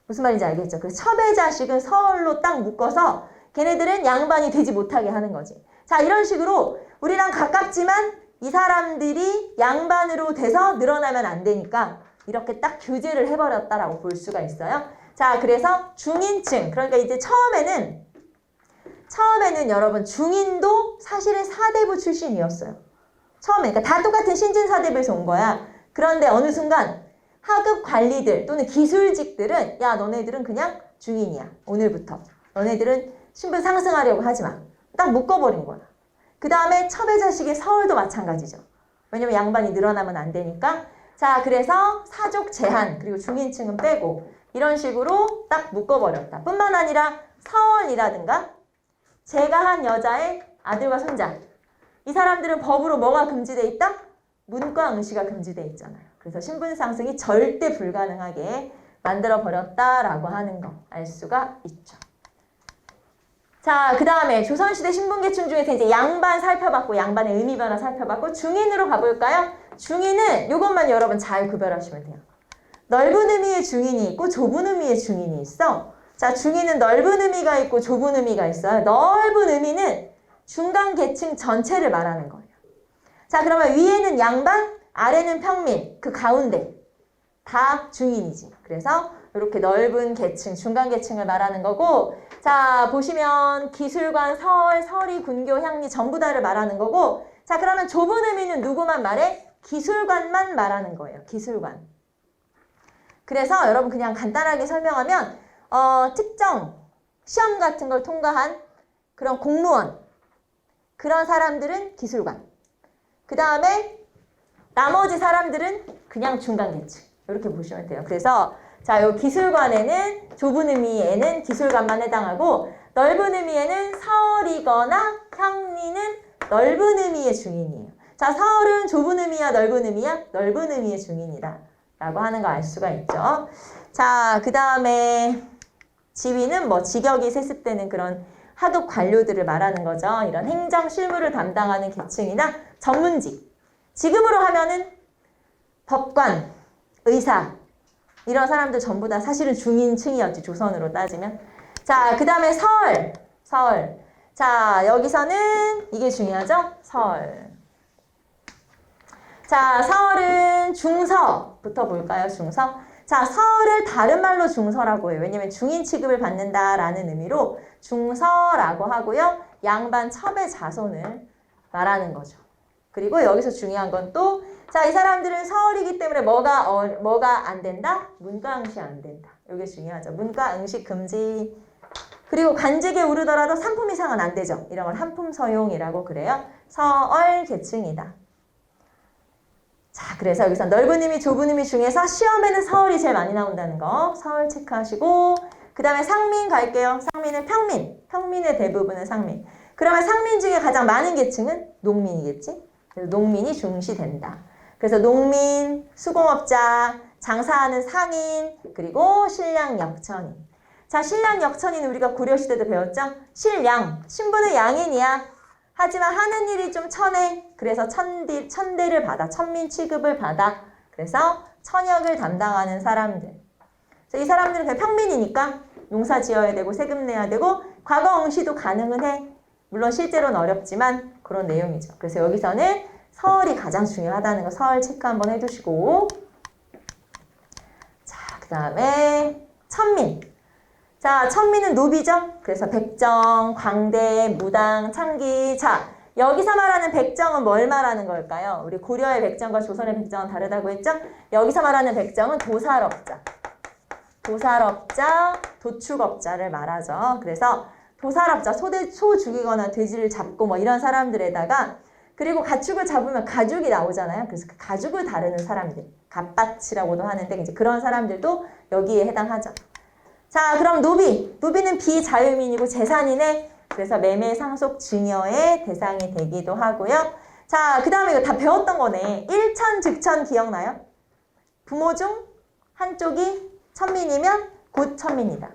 무슨 말인지 알겠죠? 그래서 첩의 자식은 서울로 딱 묶어서 걔네들은 양반이 되지 못하게 하는 거지. 자, 이런 식으로 우리랑 가깝지만 이 사람들이 양반으로 돼서 늘어나면 안 되니까 이렇게 딱 규제를 해버렸다라고 볼 수가 있어요. 자, 그래서 중인층, 그러니까 이제 처음에는 여러분 중인도 사실은 사대부 출신이었어요. 처음에, 그러니까 다 똑같은 신진사대부에서 온 거야. 그런데 어느 순간 하급 관리들 또는 기술직들은 야, 너네들은 그냥 중인이야. 오늘부터. 너네들은 신분 상승하려고 하지 마. 딱 묶어버린 거야. 그 다음에 첩의 자식의 서울도 마찬가지죠. 왜냐면 양반이 늘어나면 안 되니까. 자, 그래서 사족 제한 그리고 중인층은 빼고 이런 식으로 딱 묶어버렸다. 뿐만 아니라 서원이라든가 제가한 여자의 아들과 손자 이 사람들은 법으로 뭐가 금지돼 있다? 문과 응시가 금지돼 있잖아요. 그래서 신분 상승이 절대 불가능하게 만들어버렸다라고 하는 거 알 수가 있죠. 자, 그 다음에 조선시대 신분계층 중에서 이제 양반 살펴봤고 양반의 의미 변화 살펴봤고 중인으로 가볼까요? 중인은 이것만 여러분 잘 구별하시면 돼요. 넓은 의미의 중인이 있고 좁은 의미의 중인이 있어. 자, 중인은 넓은 의미가 있고 좁은 의미가 있어요. 넓은 의미는 중간 계층 전체를 말하는 거예요. 자, 그러면 위에는 양반, 아래는 평민, 그 가운데 다 중인이지. 그래서 이렇게 넓은 계층, 중간 계층을 말하는 거고 자, 보시면 기술관, 서리, 군교, 향리 전부 다를 말하는 거고 자, 그러면 좁은 의미는 누구만 말해? 기술관만 말하는 거예요. 기술관. 그래서 여러분 그냥 간단하게 설명하면 특정 시험 같은 걸 통과한 그런 공무원 그런 사람들은 기술관 그 다음에 나머지 사람들은 그냥 중간계층 이렇게 보시면 돼요. 그래서 자, 요 기술관에는 좁은 의미에는 기술관만 해당하고 넓은 의미에는 서울이거나 향리는 넓은 의미의 중인이에요. 자, 서울은 좁은 의미야 넓은 의미야? 넓은 의미의 중인이다 라고 하는 거 알 수가 있죠. 자, 그 다음에 지위는 뭐 직역이 세습되는 그런 하급 관료들을 말하는 거죠. 이런 행정 실무를 담당하는 계층이나 전문직. 지금으로 하면은 법관, 의사 이런 사람들 전부 다 사실은 중인층이었지. 조선으로 따지면. 자, 그 다음에 서울. 자, 여기서는 이게 중요하죠. 서울. 자, 서울은 중서부터 볼까요? 중서. 자, 서울을 다른 말로 중서라고 해요. 왜냐면 중인 취급을 받는다라는 의미로 중서라고 하고요. 양반 첩의 자손을 말하는 거죠. 그리고 여기서 중요한 건 또 자, 이 사람들은 서울이기 때문에 뭐가 안 된다? 문과 응시 안 된다. 이게 중요하죠. 문과 응시 금지. 그리고 관직에 오르더라도 상품 이상은 안 되죠. 이런 걸 한품 서용이라고 그래요. 서얼 계층이다. 자, 그래서 여기서 넓은 의미, 좁은 의미 중에서 시험에는 서울이 제일 많이 나온다는 거. 서울 체크하시고, 그 다음에 상민 갈게요. 상민은 평민. 평민의 대부분은 상민. 그러면 상민 중에 가장 많은 계층은 농민이겠지? 그래서 농민이 중시된다. 그래서 농민, 수공업자, 장사하는 상인, 그리고 신랑 역천인. 자, 신랑 역천인 우리가 고려시대도 배웠죠? 신량, 신분은 양인이야. 하지만 하는 일이 좀 천해. 그래서 천대를 받아. 천민 취급을 받아. 그래서 천역을 담당하는 사람들. 그래서 이 사람들은 그냥 평민이니까 농사 지어야 되고 세금 내야 되고 과거 응시도 가능은 해. 물론 실제로는 어렵지만 그런 내용이죠. 그래서 여기서는 서울이 가장 중요하다는 거 서울 체크 한번 해두시고, 자, 그 다음에 천민. 자, 천민은 노비죠. 그래서 백정, 광대, 무당, 창기. 자, 여기서 말하는 백정은 뭘 말하는 걸까요? 우리 고려의 백정과 조선의 백정은 다르다고 했죠? 여기서 말하는 백정은 도살업자. 도살업자, 도축업자를 말하죠. 그래서 도살업자, 소 죽이거나 돼지를 잡고 뭐 이런 사람들에다가, 그리고 가축을 잡으면 가죽이 나오잖아요. 그래서 그 가죽을 다루는 사람들, 갓밭이라고도 하는데 이제 그런 사람들도 여기에 해당하죠. 자, 그럼 노비. 노비는 비자유민이고 재산인에 그래서 매매 상속 증여의 대상이 되기도 하고요. 자, 그 다음에 이거 다 배웠던 거네. 일천, 즉천 기억나요? 부모 중 한쪽이 천민이면 곧 천민이다.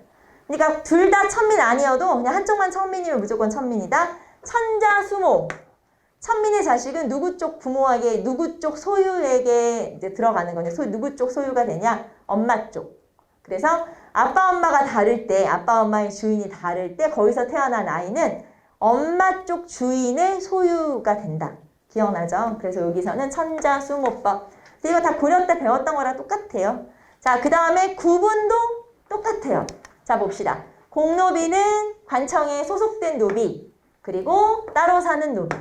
그러니까 둘 다 천민 아니어도 그냥 한쪽만 천민이면 무조건 천민이다. 천자수모. 천민의 자식은 누구 쪽 부모에게, 누구 쪽 소유에게 이제 들어가는 거냐. 누구 쪽 소유가 되냐? 엄마 쪽. 그래서 아빠 엄마가 다를 때, 아빠 엄마의 주인이 다를 때 거기서 태어난 아이는 엄마 쪽 주인의 소유가 된다. 기억나죠? 그래서 여기서는 천자수모법. 이거 다 고려 때 배웠던 거랑 똑같아요. 자, 그 다음에 구분도 똑같아요. 자, 봅시다. 공노비는 관청에 소속된 노비, 그리고 따로 사는 노비.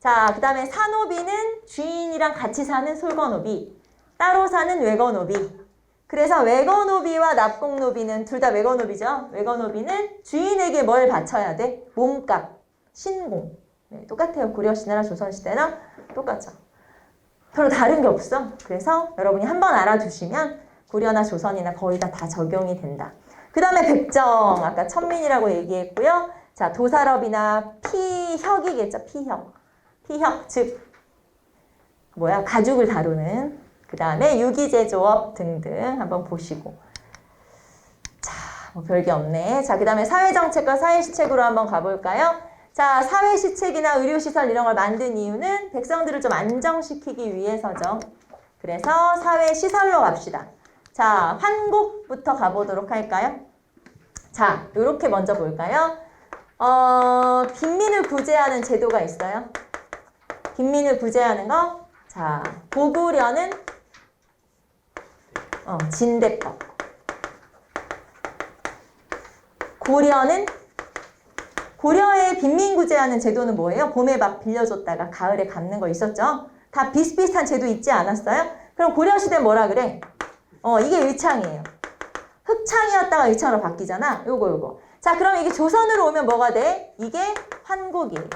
자, 그 다음에 사노비는 주인이랑 같이 사는 솔거노비, 따로 사는 외거노비. 그래서 외거노비와 납공노비는 둘 다 외거노비죠. 외거노비는 주인에게 뭘 바쳐야 돼? 몸값, 신공. 네, 똑같아요. 고려시대나 조선시대나 똑같죠. 별로 다른 게 없어. 그래서 여러분이 한번 알아두시면 고려나 조선이나 거의 다 적용이 된다. 그 다음에 백정, 아까 천민이라고 얘기했고요. 자, 도살업이나 피혁이겠죠. 피혁, 즉 가죽을 다루는. 그 다음에 유기제조업 등등 한번 보시고. 자, 뭐 별게 없네. 자, 그 다음에 사회정책과 사회시책으로 한번 가볼까요? 자, 사회시책이나 의료시설 이런 걸 만든 이유는 백성들을 좀 안정시키기 위해서죠. 그래서 사회시설로 갑시다. 자, 환곡부터 가보도록 할까요? 자, 요렇게 먼저 볼까요? 빈민을 구제하는 제도가 있어요. 빈민을 구제하는 거. 자, 고구려는 진대법. 고려의 빈민 구제하는 제도는 뭐예요? 봄에 막 빌려줬다가 가을에 갚는 거 있었죠? 다 비슷비슷한 제도 있지 않았어요? 그럼 고려시대 뭐라 그래? 이게 의창이에요. 흑창이었다가 의창으로 바뀌잖아. 요거. 자, 그럼 이게 조선으로 오면 뭐가 돼? 이게 환곡이에요.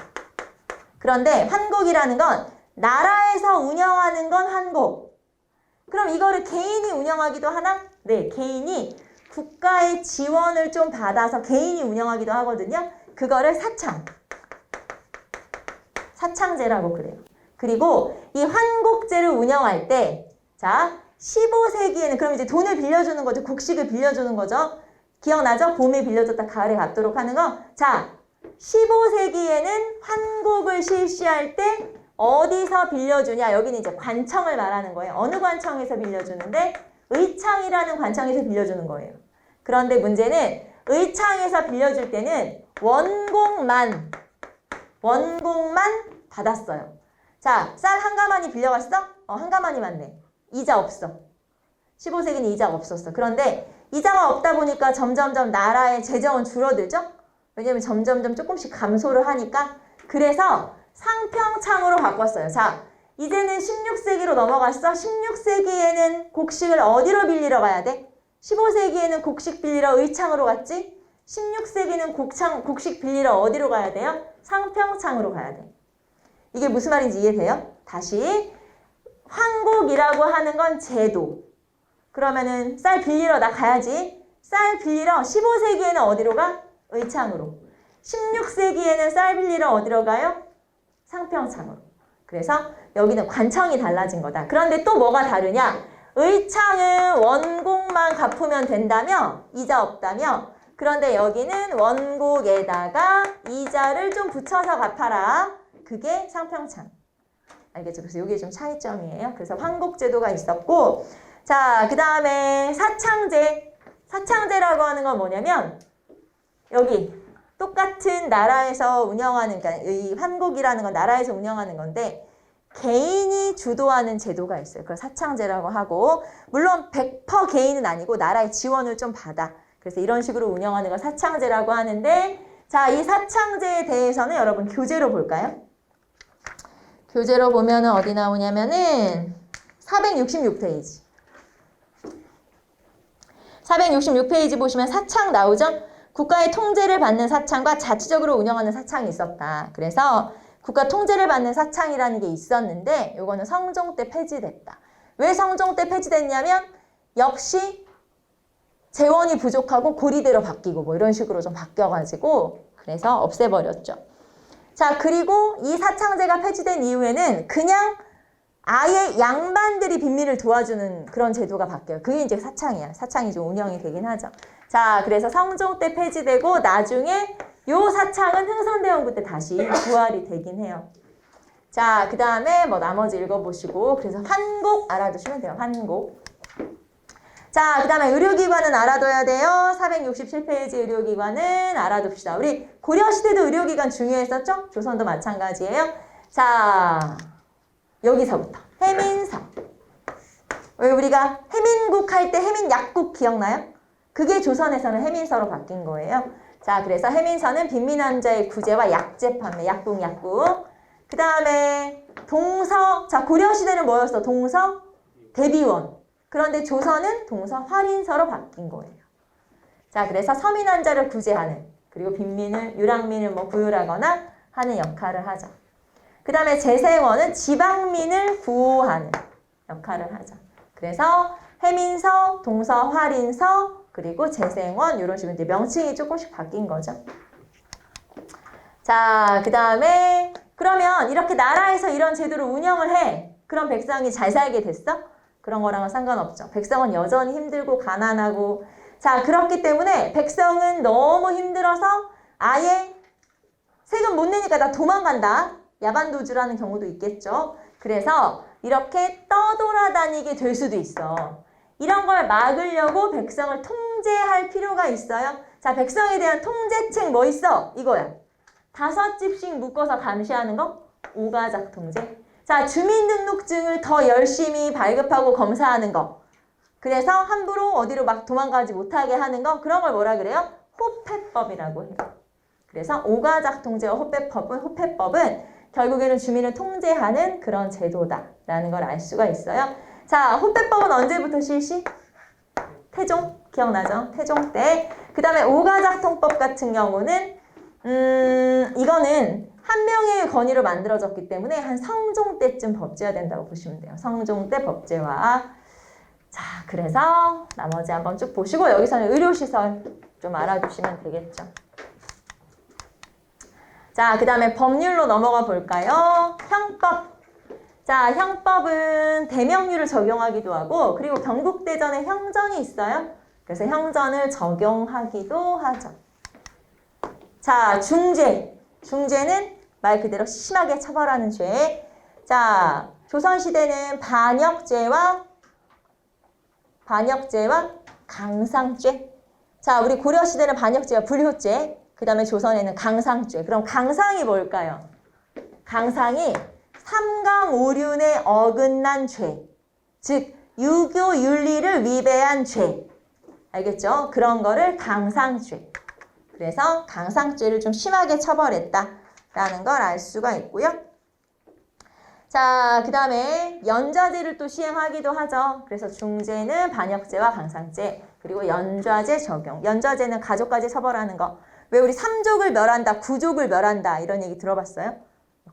그런데 환곡이라는 건 나라에서 운영하는 건 환곡. 그럼 이거를 개인이 운영하기도 하나? 네, 개인이 국가의 지원을 좀 받아서 개인이 운영하기도 하거든요. 그거를 사창제라고 그래요. 그리고 이 환곡제를 운영할 때, 자, 15세기에는 그럼 이제 돈을 빌려주는 거죠. 곡식을 빌려주는 거죠. 기억나죠? 봄에 빌려줬다 가을에 갚도록 하는 거. 자, 15세기에는 환곡을 실시할 때 어디서 빌려주냐? 여기는 이제 관청을 말하는 거예요. 어느 관청에서 빌려주는데? 의창이라는 관청에서 빌려주는 거예요. 그런데 문제는 의창에서 빌려줄 때는 원공만 받았어요. 자, 쌀 한 가마니 빌려갔어? 한 가마니 맞네. 이자 없어. 15세기는 이자가 없었어. 그런데 이자가 없다 보니까 점점점 나라의 재정은 줄어들죠? 왜냐면 점점점 조금씩 감소를 하니까. 그래서 상평창으로 바꿨어요. 자, 이제는 16세기로 넘어갔어. 16세기에는 곡식을 어디로 빌리러 가야 돼? 15세기에는 곡식 빌리러 의창으로 갔지? 16세기는 곡식 빌리러 어디로 가야 돼요? 상평창으로 가야 돼. 이게 무슨 말인지 이해돼요? 다시 황곡이라고 하는 건 제도. 그러면은 쌀 빌리러 나 가야지. 쌀 빌리러 15세기에는 어디로 가? 의창으로. 16세기에는 쌀 빌리러 어디로 가요? 상평창으로. 그래서 여기는 관청이 달라진 거다. 그런데 또 뭐가 다르냐? 의창은 원곡만 갚으면 된다며? 이자 없다며? 그런데 여기는 원곡에다가 이자를 좀 붙여서 갚아라. 그게 상평창. 알겠죠? 그래서 이게 좀 차이점이에요. 그래서 황곡제도가 있었고, 자, 그 다음에 사창제. 사창제라고 하는 건 뭐냐면, 여기 똑같은 나라에서 운영하는, 그러니까 이 황곡이라는 건 나라에서 운영하는 건데, 개인이 주도하는 제도가 있어요. 그걸 사창제라고 하고, 물론 100% 개인은 아니고 나라의 지원을 좀 받아. 그래서 이런 식으로 운영하는 걸 사창제라고 하는데, 자, 이 사창제에 대해서는 여러분 교재로 볼까요? 교재로 보면은 어디 나오냐면은 466페이지. 466페이지 보시면 사창 나오죠? 국가의 통제를 받는 사창과 자치적으로 운영하는 사창이 있었다. 그래서 국가 통제를 받는 사창이라는 게 있었는데 요거는 성종 때 폐지됐다. 왜 성종 때 폐지됐냐면 역시 재원이 부족하고 고리대로 바뀌고 뭐 이런 식으로 좀 바뀌어가지고 그래서 없애버렸죠. 자, 그리고 이 사창제가 폐지된 이후에는 그냥 아예 양반들이 빈민을 도와주는 그런 제도가 바뀌어요. 그게 이제 사창이야. 사창이 좀 운영이 되긴 하죠. 자, 그래서 성종 때 폐지되고 나중에 요 사창은 흥선대원군 때 다시 부활이 되긴 해요. 자, 그 다음에 뭐 나머지 읽어보시고 그래서 환곡 알아두시면 돼요. 환곡. 자, 그 다음에 의료기관은 알아둬야 돼요. 467페이지 의료기관은 알아둡시다. 우리 고려시대도 의료기관 중요했었죠? 조선도 마찬가지예요. 자, 여기서부터 해민서. 왜 우리가 해민국 할 때 해민약국 기억나요? 그게 조선에서는 해민서로 바뀐 거예요. 자, 그래서 해민서는 빈민 환자의 구제와 약제 판매, 약국. 그 다음에 동서, 자, 고려시대는 뭐였어? 동서, 대비원. 그런데 조선은 동서 활인서로 바뀐 거예요. 자, 그래서 서민 환자를 구제하는, 그리고 빈민을, 유랑민을 뭐 구휼하거나 하는 역할을 하죠. 그 다음에 재생원은 지방민을 구호하는 역할을 하죠. 그래서 해민서, 동서 활인서, 그리고 재생원 이런 식으로 이제 명칭이 조금씩 바뀐 거죠. 자, 그 다음에 그러면 이렇게 나라에서 이런 제도를 운영을 해. 그럼 백성이 잘 살게 됐어? 그런 거랑은 상관없죠. 백성은 여전히 힘들고 가난하고 자, 그렇기 때문에 백성은 너무 힘들어서 아예 세금 못 내니까 나 도망간다. 야반도주라는 경우도 있겠죠. 그래서 이렇게 떠돌아다니게 될 수도 있어. 이런 걸 막으려고 백성을 통제할 필요가 있어요. 자, 백성에 대한 통제책 뭐 있어? 이거야. 5집씩 묶어서 감시하는 거? 오가작 통제. 자, 주민등록증을 더 열심히 발급하고 검사하는 거. 그래서 함부로 어디로 막 도망가지 못하게 하는 거. 그런 걸 뭐라 그래요? 호패법이라고 해요. 그래서 오가작 통제와 호패법은 결국에는 주민을 통제하는 그런 제도다라는 걸 알 수가 있어요. 자, 호패법은 언제부터 실시? 태종 기억나죠? 태종 때. 그 다음에 오가작통법 같은 경우는 이거는 한 명의 건의로 만들어졌기 때문에 한 성종 때쯤 법제화 된다고 보시면 돼요. 성종 때 법제화. 자, 그래서 나머지 한번 쭉 보시고 여기서는 의료시설 좀 알아두시면 되겠죠. 자, 그 다음에 법률로 넘어가 볼까요? 형법. 자, 형법은 대명률을 적용하기도 하고 그리고 경국대전에 형전이 있어요. 그래서 형전을 적용하기도 하죠. 자, 중죄. 중죄는 말 그대로 심하게 처벌하는 죄. 자, 조선시대는 반역죄와 강상죄. 자, 우리 고려시대는 반역죄와 불효죄. 그 다음에 조선에는 강상죄. 그럼 강상이 뭘까요? 강상이 삼강오륜에 어긋난 죄. 즉, 유교 윤리를 위배한 죄. 알겠죠? 그런 거를 강상죄. 그래서 강상죄를 좀 심하게 처벌했다라는 걸 알 수가 있고요. 자, 그 다음에 연좌제를 또 시행하기도 하죠. 그래서 중죄는 반역죄와 강상죄, 그리고 연좌제 적용. 연좌제는 가족까지 처벌하는 거. 왜 우리 삼족을 멸한다, 구족을 멸한다 이런 얘기 들어봤어요?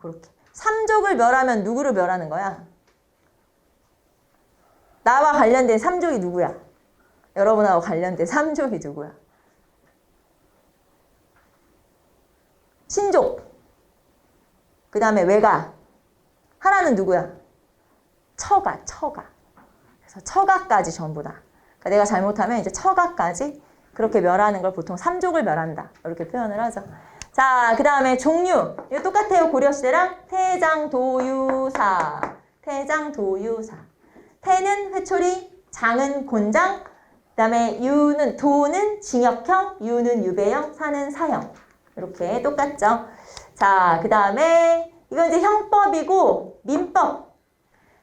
그렇게. 삼족을 멸하면 누구를 멸하는 거야? 나와 관련된 3족이 누구야? 여러분하고 관련된 3족이 누구야? 신족. 그 다음에 외가. 하나는 누구야? 처가. 그래서 처가까지 전부 다. 그러니까 내가 잘못하면 이제 처가까지 그렇게 멸하는 걸 보통 3족을 멸한다. 이렇게 표현을 하죠. 자, 그 다음에 종류. 이거 똑같아요. 고려시대랑 태장도유사. 태는 회초리, 장은 곤장, 그 다음에 도는 징역형, 유는 유배형, 사는 사형. 이렇게 똑같죠. 자, 그 다음에 이건 이제 형법이고 민법.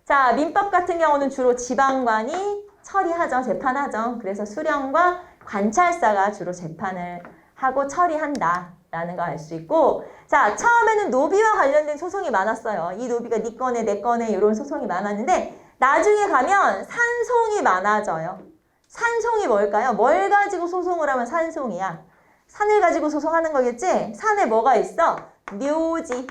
자, 민법 같은 경우는 주로 지방관이 처리하죠. 재판하죠. 그래서 수령과 관찰사가 주로 재판을 하고 처리한다 라는 거 알 수 있고, 자, 처음에는 노비와 관련된 소송이 많았어요. 이 노비가 네 거네 내 거네 이런 소송이 많았는데 나중에 가면 산송이 많아져요. 산송이 뭘까요? 뭘 가지고 소송을 하면 산송이야? 산을 가지고 소송하는 거겠지? 산에 뭐가 있어? 묘지.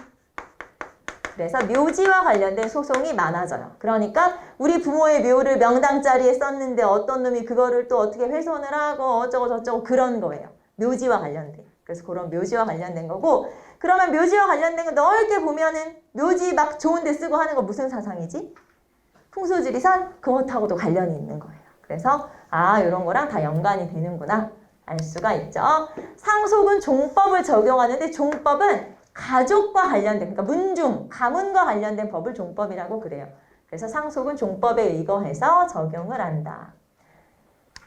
그래서 묘지와 관련된 소송이 많아져요. 그러니까 우리 부모의 묘를 명당자리에 썼는데 어떤 놈이 그거를 또 어떻게 훼손을 하고 어쩌고 저쩌고 그런 거예요. 묘지와 관련된. 그래서 그런 묘지와 관련된 거고, 그러면 묘지와 관련된 거 넓게 보면은 묘지 막 좋은 데 쓰고 하는 거 무슨 사상이지? 풍수지리산? 그것하고도 관련이 있는 거예요. 그래서 이런 거랑 다 연관이 되는구나 알 수가 있죠. 상속은 종법을 적용하는데 종법은 가족과 관련된, 그러니까 문중, 가문과 관련된 법을 종법이라고 그래요. 그래서 상속은 종법에 의거해서 적용을 한다.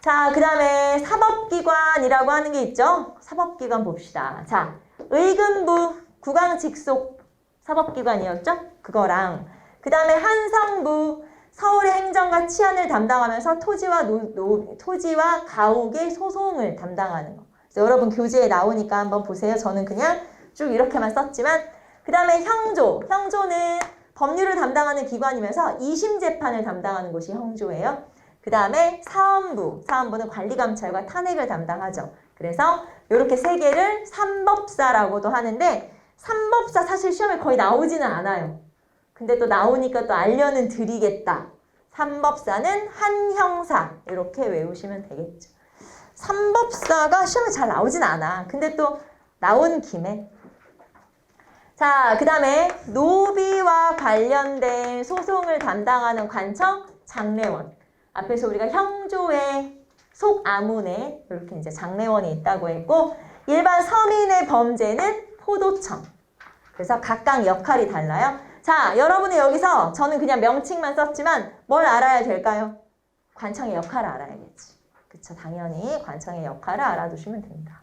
자, 그 다음에 사법기관이라고 하는 게 있죠. 사법기관 봅시다. 자, 의금부, 구강직속 사법기관이었죠. 그거랑 그 다음에 한성부, 서울의 행정과 치안을 담당하면서 토지와 가옥의 소송을 담당하는 거. 그래서 여러분 교재에 나오니까 한번 보세요. 저는 그냥 쭉 이렇게만 썼지만, 그 다음에 형조는 법률을 담당하는 기관이면서 2심 재판을 담당하는 곳이 형조예요. 그 다음에 사헌부는 관리감찰과 탄핵을 담당하죠. 그래서 이렇게 세 개를 삼법사라고도 하는데, 삼법사 사실 시험에 거의 나오지는 않아요. 근데 또 나오니까 또 알려는 드리겠다. 삼법사는 한형사, 이렇게 외우시면 되겠죠. 삼법사가 시험에 잘 나오진 않아. 근데 또 나온 김에. 자, 그 다음에 노비와 관련된 소송을 담당하는 관청, 장례원. 앞에서 우리가 형조의 속아문에 이렇게 이제 장례원이 있다고 했고, 일반 서민의 범죄는 포도청. 그래서 각각 역할이 달라요. 자, 여러분이 여기서 저는 그냥 명칭만 썼지만 뭘 알아야 될까요? 관청의 역할을 알아야겠지. 그쵸, 당연히 관청의 역할을 알아두시면 됩니다.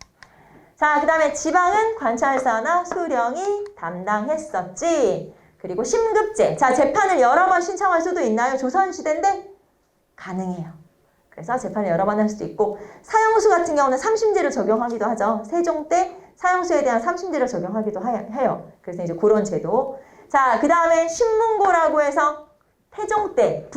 자, 그 다음에 지방은 관찰사나 수령이 담당했었지. 그리고 심급제. 자, 재판을 여러 번 신청할 수도 있나요? 조선시대인데 가능해요. 그래서 재판을 여러 번 할 수도 있고, 사형수 같은 경우는 3심제를 적용하기도 하죠. 세종 때 사형수에 대한 3심제를 적용하기도 해요. 그래서 이제 그런 제도. 자, 그 다음에 신문고라고 해서 태종 때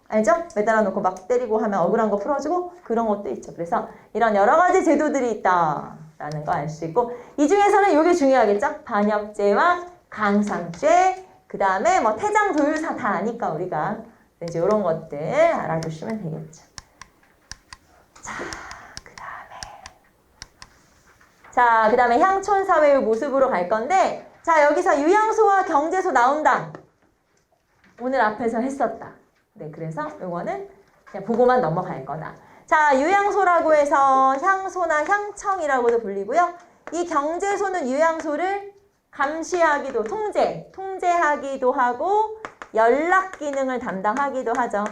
알죠? 매달아 놓고 막 때리고 하면 억울한 거 풀어주고 그런 것도 있죠. 그래서 이런 여러 가지 제도들이 있다라는 거 알 수 있고, 이 중에서는 이게 중요하겠죠? 반역죄와 강상죄, 그 다음에 뭐 태장 도율사 다 아니까 우리가 이제 이런 것들 알아두시면 되겠죠. 자, 그 다음에 향촌사회의 모습으로 갈 건데, 자, 여기서 유양소와 경제소 나온다. 오늘 앞에서 했었다. 네, 그래서 이거는 그냥 보고만 넘어갈 거다. 자, 유양소라고 해서 향소나 향청이라고도 불리고요. 이 경제소는 유양소를 감시하기도, 통제하기도 하고 연락 기능을 담당하기도 하죠.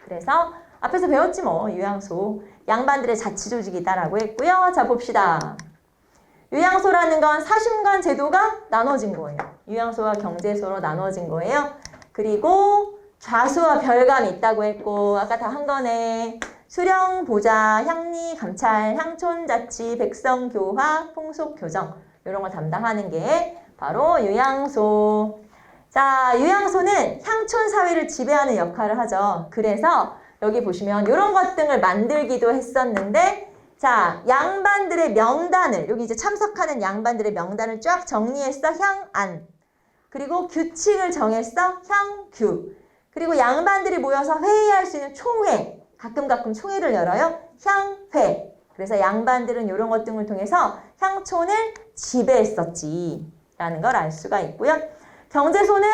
그래서 앞에서 배웠지 뭐, 유양소. 양반들의 자치조직이다라고 했고요. 자, 봅시다. 유양소라는 건 사심관 제도가 나눠진 거예요. 유양소와 경제소로 나눠진 거예요. 그리고 좌수와 별감이 있다고 했고, 아까 다 한 거네. 수령, 보자, 향리, 감찰, 향촌, 자치, 백성, 교화, 풍속, 교정, 이런 걸 담당하는 게 바로 유양소. 자, 유양소는 향촌 사회를 지배하는 역할을 하죠. 그래서 여기 보시면 이런 것 등을 만들기도 했었는데, 자, 양반들의 명단을, 여기 이제 참석하는 양반들의 명단을 쫙 정리했어. 향안. 그리고 규칙을 정했어. 향규. 그리고 양반들이 모여서 회의할 수 있는 총회, 가끔 총회를 열어요. 향회. 그래서 양반들은 이런 것 등을 통해서 향촌을 지배했었지라는 걸 알 수가 있고요. 경제소는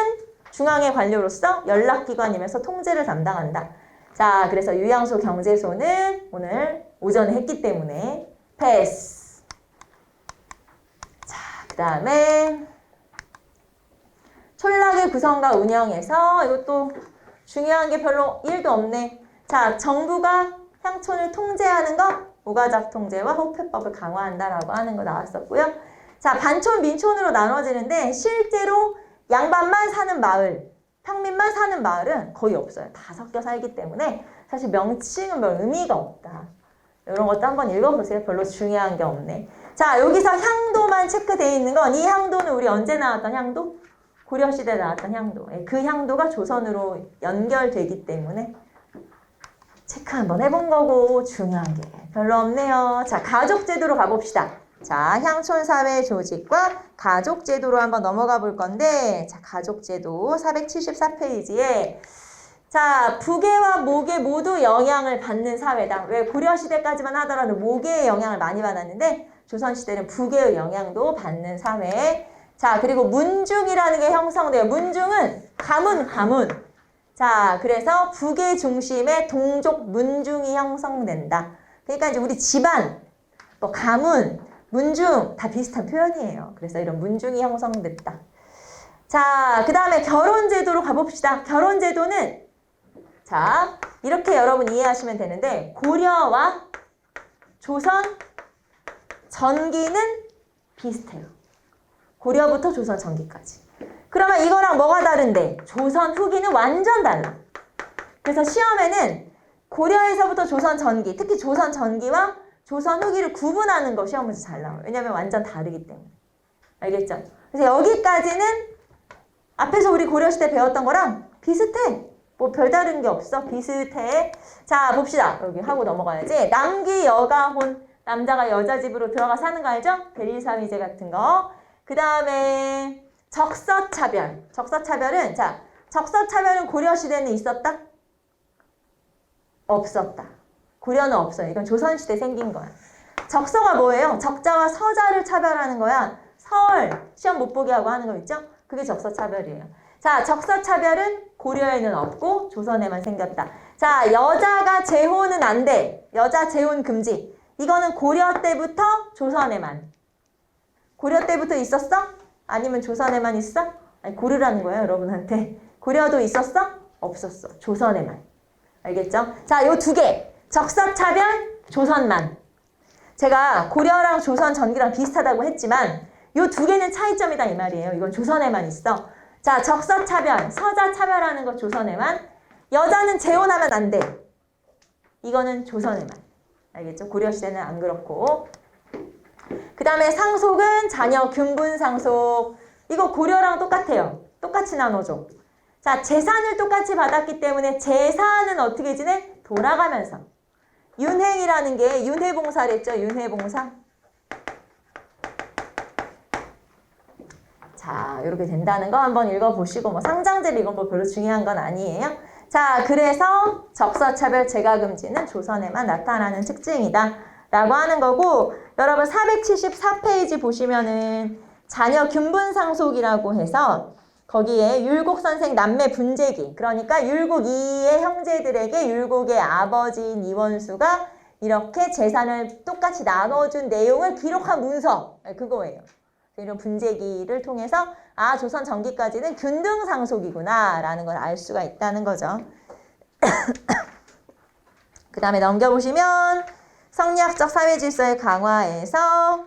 중앙의 관료로서 연락기관이면서 통제를 담당한다. 자, 그래서 유양소 경제소는 오늘 오전에 했기 때문에 패스. 자, 그 다음에 촌락의 구성과 운영에서 이것도 중요한 게 별로 1도 없네. 자, 정부가 향촌을 통제하는 거 오가작 통제와 호패법을 강화한다라고 하는 거 나왔었고요. 자, 반촌, 민촌으로 나눠지는데 실제로 양반만 사는 마을, 평민만 사는 마을은 거의 없어요. 다 섞여 살기 때문에 사실 명칭은 별 의미가 없다. 이런 것도 한번 읽어보세요. 별로 중요한 게 없네. 자, 여기서 향도만 체크되어 있는 건 이 향도는 우리 언제 나왔던 향도? 고려시대에 나왔던 향도. 그 향도가 조선으로 연결되기 때문에 체크 한번 해본 거고 중요한 게 별로 없네요. 자, 가족제도로 가봅시다. 자, 향촌사회 조직과 가족제도로 한번 넘어가 볼 건데, 자, 가족제도 474페이지에 자, 부계와 모계 모두 영향을 받는 사회다. 왜 고려시대까지만 하더라도 모계의 영향을 많이 받았는데 조선시대는 부계의 영향도 받는 사회. 자, 그리고 문중이라는 게 형성돼요. 문중은 가문. 자, 그래서 부계 중심의 동족 문중이 형성된다. 그러니까 이제 우리 집안, 뭐 가문, 문중 다 비슷한 표현이에요. 그래서 이런 문중이 형성됐다. 자, 그 다음에 결혼제도로 가봅시다. 결혼제도는 자, 이렇게 여러분 이해하시면 되는데 고려와 조선 전기는 비슷해요. 고려부터 조선 전기까지. 그러면 이거랑 뭐가 다른데? 조선 후기는 완전 달라. 그래서 시험에는 고려에서부터 조선 전기, 특히 조선 전기와 조선 후기를 구분하는 거 시험 문제 잘 나와요. 왜냐면 완전 다르기 때문에. 알겠죠? 그래서 여기까지는 앞에서 우리 고려시대 배웠던 거랑 비슷해. 뭐 별다른 게 없어. 비슷해. 자, 봅시다. 여기 하고 넘어가야지. 남기 여가혼. 남자가 여자 집으로 들어가 사는 거 알죠? 대리사위제 같은 거. 그 다음에 적서차별. 적서차별은 자, 적서차별은 고려시대는 있었다? 없었다. 고려는 없어요. 이건 조선시대 생긴 거야. 적서가 뭐예요? 적자와 서자를 차별하는 거야. 설, 시험 못 보게 하고 하는 거 있죠? 그게 적서차별이에요. 자, 적서차별은 고려에는 없고 조선에만 생겼다. 자, 여자가 재혼은 안 돼. 여자 재혼 금지. 이거는 고려 때부터 조선에만. 고려 때부터 있었어? 아니면 조선에만 있어? 아니, 고르라는 거예요, 여러분한테. 고려도 있었어? 없었어. 조선에만. 알겠죠? 자, 요 두 개. 적서차별, 조선만. 제가 고려랑 조선 전기랑 비슷하다고 했지만 요 두 개는 차이점이다 이 말이에요. 이건 조선에만 있어. 자, 적서차별, 서자차별하는 거 조선에만. 여자는 재혼하면 안 돼. 이거는 조선에만. 알겠죠? 고려시대는 안 그렇고. 그 다음에 상속은 자녀 균분 상속. 이거 고려랑 똑같아요. 똑같이 나눠줘. 자, 재산을 똑같이 받았기 때문에 재산은 어떻게 지내? 돌아가면서. 윤행이라는 게 윤회봉사랬죠. 윤회봉사. 자, 이렇게 된다는 거 한번 읽어보시고 뭐 상장제를 이건 뭐 별로 중요한 건 아니에요. 자, 그래서 적서차별 재가금지는 조선에만 나타나는 특징이다 라고 하는 거고, 여러분 474페이지 보시면은 자녀 균분상속이라고 해서 거기에 율곡선생 남매 분재기, 그러니까 율곡 이의 형제들에게 율곡의 아버지인 이원수가 이렇게 재산을 똑같이 나눠준 내용을 기록한 문서, 그거예요. 이런 분재기를 통해서 아, 조선 전기까지는 균등상속이구나 라는 걸 알 수가 있다는 거죠. 그 다음에 넘겨보시면 성리학적 사회질서의 강화에서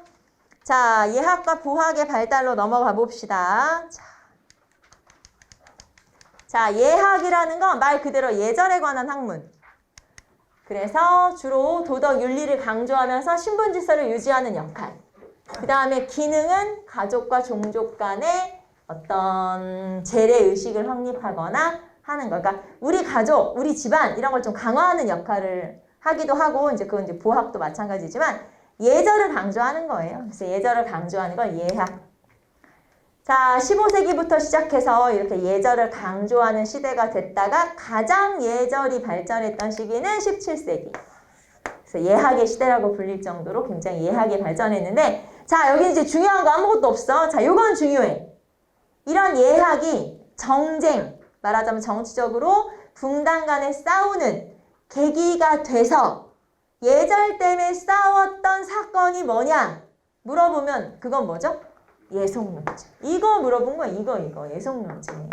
자, 예학과 보학의 발달로 넘어가 봅시다. 자, 예학이라는 건 말 그대로 예절에 관한 학문. 그래서 주로 도덕 윤리를 강조하면서 신분질서를 유지하는 역할. 그 다음에 기능은 가족과 종족 간의 어떤 재래의식을 확립하거나 하는 거. 그러니까 우리 가족, 우리 집안 이런 걸 좀 강화하는 역할을 하기도 하고, 이제 그건 이제 보학도 마찬가지지만 예절을 강조하는 거예요. 그래서 예절을 강조하는 걸 예학. 자, 15세기부터 시작해서 이렇게 예절을 강조하는 시대가 됐다가 가장 예절이 발전했던 시기는 17세기. 그래서 예학의 시대라고 불릴 정도로 굉장히 예학이 발전했는데, 자, 여기 이제 중요한 거 아무것도 없어. 자, 요건 중요해. 이런 예학이 정쟁, 말하자면 정치적으로 붕당 간에 싸우는 계기가 돼서 예절 때문에 싸웠던 사건이 뭐냐? 물어보면 그건 뭐죠? 예속 논쟁. 이거 물어본 거야. 이거 예속 논쟁이에요.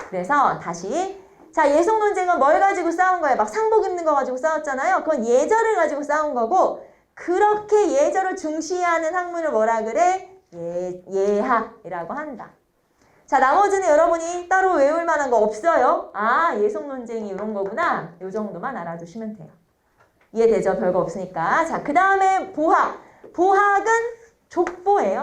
그래서 다시 자, 예속 논쟁은 뭘 가지고 싸운 거예요? 막 상복 입는 거 가지고 싸웠잖아요. 그건 예절을 가지고 싸운 거고, 그렇게 예절을 중시하는 학문을 뭐라 그래? 예학이라고 한다. 자, 나머지는 여러분이 따로 외울 만한 거 없어요. 아, 예속 논쟁이 이런 거구나. 요 정도만 알아두시면 돼요. 이해되죠? 별거 없으니까. 자, 그 다음에 보학. 보학은 족보예요.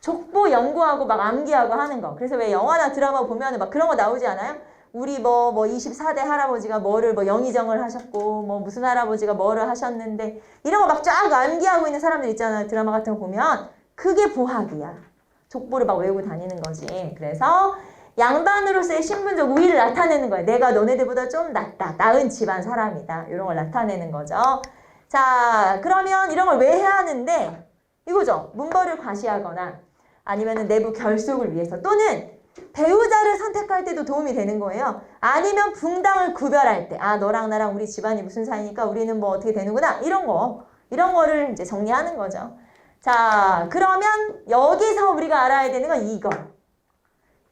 족보 연구하고 막 암기하고 하는 거. 그래서 왜 영화나 드라마 보면 막 그런 거 나오지 않아요? 우리 뭐 24대 할아버지가 뭐를 뭐 영의정을 하셨고, 뭐 무슨 할아버지가 뭐를 하셨는데, 이런 거 막 쫙 암기하고 있는 사람들 있잖아요. 드라마 같은 거 보면. 그게 보학이야. 족보를 막 외우고 다니는 거지. 그래서 양반으로서의 신분적 우위를 나타내는 거예요. 내가 너네들보다 좀 낫다. 나은 집안 사람이다. 이런 걸 나타내는 거죠. 자, 그러면 이런 걸 왜 해야 하는데? 이거죠. 문벌을 과시하거나 아니면 내부 결속을 위해서 또는 배우자를 선택할 때도 도움이 되는 거예요. 아니면 붕당을 구별할 때, 아, 너랑 나랑 우리 집안이 무슨 사이니까 우리는 뭐 어떻게 되는구나. 이런 거를 이제 정리하는 거죠. 자, 그러면 여기서 우리가 알아야 되는 건 이거.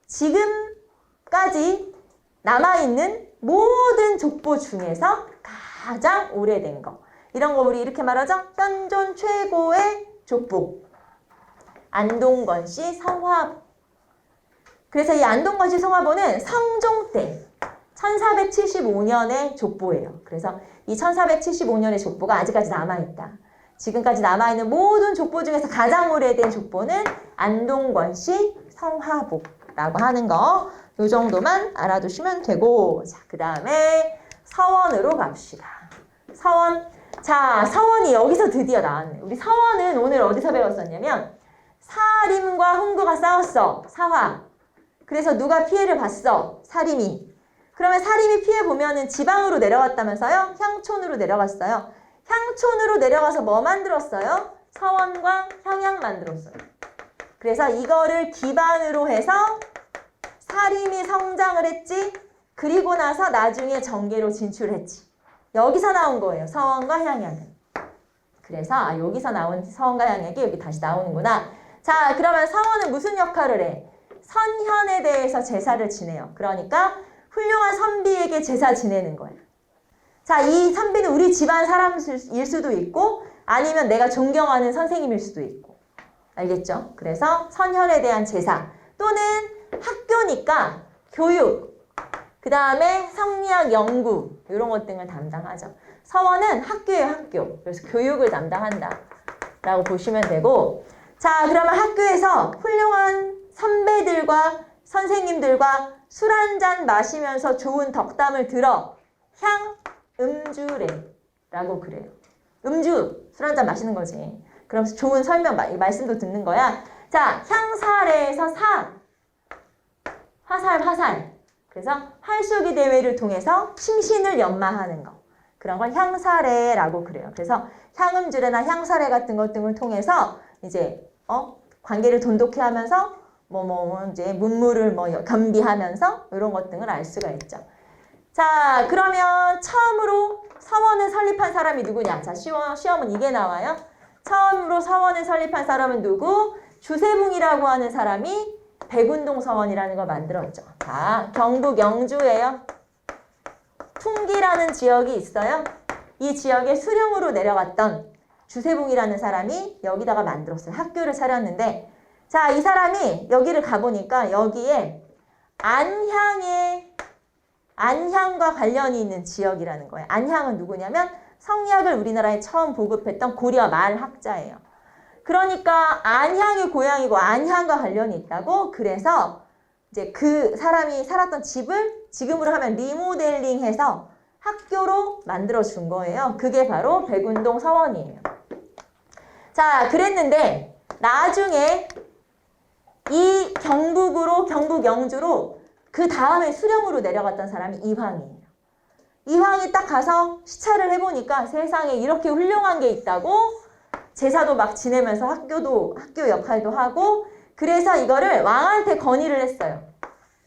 지금까지 남아있는 모든 족보 중에서 가장 오래된 거. 이런 거 우리 이렇게 말하죠. 현존 최고의 족보. 안동건 씨 성화보. 그래서 이 안동건 씨 성화보는 성종 때 1475년의 족보예요. 그래서 이 1475년의 족보가 아직까지 남아있다. 지금까지 남아있는 모든 족보 중에서 가장 오래된 족보는 안동건 씨 성화보라고 하는 거. 요 정도만 알아두시면 되고, 자, 그 다음에 서원으로 갑시다. 서원. 자, 서원이 여기서 드디어 나왔네. 우리 서원은 오늘 어디서 배웠었냐면 사림과 훈구가 싸웠어. 사화. 그래서 누가 피해를 봤어? 사림이. 그러면 사림이 피해 보면은 지방으로 내려갔다면서요? 향촌으로 내려갔어요. 향촌으로 내려가서 뭐 만들었어요? 서원과 향양 만들었어요. 그래서 이거를 기반으로 해서 사림이 성장을 했지. 그리고 나서 나중에 정계로 진출했지. 여기서 나온 거예요. 서원과 향양은. 그래서 여기서 나온 서원과 향양이 여기 다시 나오는구나. 자, 그러면 서원은 무슨 역할을 해? 선현에 대해서 제사를 지내요. 그러니까 훌륭한 선비에게 제사 지내는 거예요. 자, 이 선비는 우리 집안 사람일 수도 있고 아니면 내가 존경하는 선생님일 수도 있고. 알겠죠? 그래서 선현에 대한 제사 또는 학교니까 교육, 그 다음에 성리학 연구 이런 것 등을 담당하죠. 서원은 학교예요, 학교. 그래서 교육을 담당한다 라고 보시면 되고, 자, 그러면 학교에서 훌륭한 선배들과 선생님들과 술 한잔 마시면서 좋은 덕담을 들어 향음주례라고 그래요. 음주, 술 한잔 마시는 거지. 그러면서 좋은 설명, 말씀도 듣는 거야. 자, 향사례에서 화살. 그래서 활쏘기 대회를 통해서 심신을 연마하는 거. 그런 걸 향사례라고 그래요. 그래서 향음주례나 향사례 같은 것 등을 통해서 이제 관계를 돈독히 하면서 이제 문물을 겸비하면서 이런 것 등을 알 수가 있죠. 자, 그러면 처음으로 서원을 설립한 사람이 누구냐? 자, 시험은 이게 나와요. 처음으로 서원을 설립한 사람은 누구? 주세붕이라고 하는 사람이 백운동 서원이라는 걸 만들었죠. 자, 경북 영주예요. 풍기라는 지역이 있어요. 이 지역에 수령으로 내려갔던 주세붕이라는 사람이 여기다가 만들었어요. 학교를 차렸는데, 자, 이 사람이 여기를 가보니까 여기에 안향과 관련이 있는 지역이라는 거예요. 안향은 누구냐면 성리학을 우리나라에 처음 보급했던 고려 말 학자예요. 그러니까 안향이 고향이고 안향과 관련이 있다고. 그래서 이제 그 사람이 살았던 집을 지금으로 하면 리모델링해서 학교로 만들어준 거예요. 그게 바로 백운동 서원이에요. 자, 그랬는데 나중에 이 경북으로, 경북 영주로 그 다음에 수령으로 내려갔던 사람이 이황이에요. 이황이 딱 가서 시찰을 해보니까 세상에 이렇게 훌륭한 게 있다고 제사도 막 지내면서 학교 역할도 하고 그래서 이거를 왕한테 건의를 했어요.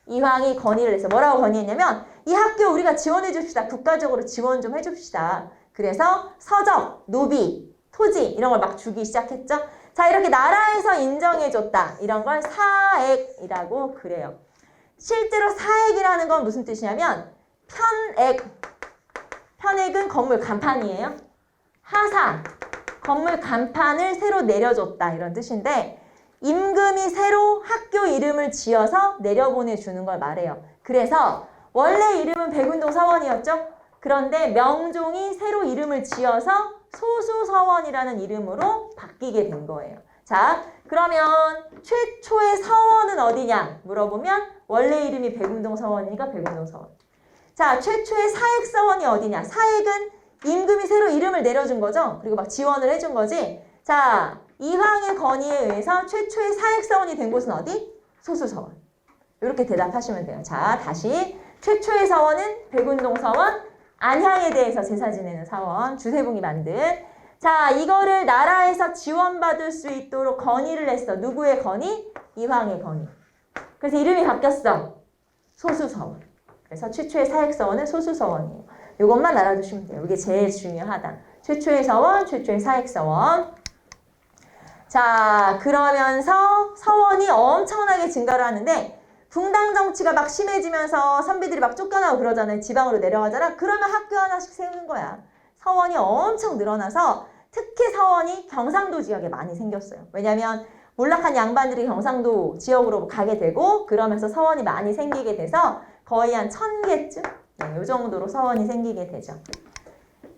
이황이 건의를 해서 뭐라고 건의했냐면 이 학교 우리가 지원해 줍시다. 국가적으로 지원 좀 해줍시다. 그래서 서적, 노비, 토지 이런 걸 막 주기 시작했죠. 자, 이렇게 나라에서 인정해줬다. 이런 걸 사액이라고 그래요. 실제로 사액이라는 건 무슨 뜻이냐면 편액, 편액은 건물 간판이에요. 하사, 건물 간판을 새로 내려줬다 이런 뜻인데 임금이 새로 학교 이름을 지어서 내려보내주는 걸 말해요. 그래서 원래 이름은 백운동 서원이었죠. 그런데 명종이 새로 이름을 지어서 소수서원이라는 이름으로 바뀌게 된 거예요. 자, 그러면 최초의 서원은 어디냐 물어보면 원래 이름이 백운동 서원이니까 백운동 서원. 자, 최초의 사액서원이 어디냐? 사액은 임금이 새로 이름을 내려준 거죠. 그리고 막 지원을 해준 거지. 자, 이황의 건의에 의해서 최초의 사액서원이 된 곳은 어디? 소수서원. 이렇게 대답하시면 돼요. 자, 다시 최초의 서원은 백운동 서원, 안향에 대해서 제사 지내는 사원, 주세붕이 만든. 자, 이거를 나라에서 지원받을 수 있도록 건의를 했어. 누구의 건의? 이황의 건의. 그래서 이름이 바뀌었어. 소수서원. 그래서 최초의 사액서원은 소수서원이에요. 이것만 알아두시면 돼요. 이게 제일 중요하다. 최초의 서원, 최초의 사액서원. 자, 그러면서 서원이 엄청나게 증가를 하는데 붕당 정치가 막 심해지면서 선비들이 막 쫓겨나고 그러잖아요. 지방으로 내려가잖아. 그러면 학교 하나씩 세우는 거야. 서원이 엄청 늘어나서 특히 서원이 경상도 지역에 많이 생겼어요. 왜냐하면 몰락한 양반들이 경상도 지역으로 가게 되고 그러면서 서원이 많이 생기게 돼서 거의 한 1000개쯤? 네, 이 정도로 서원이 생기게 되죠.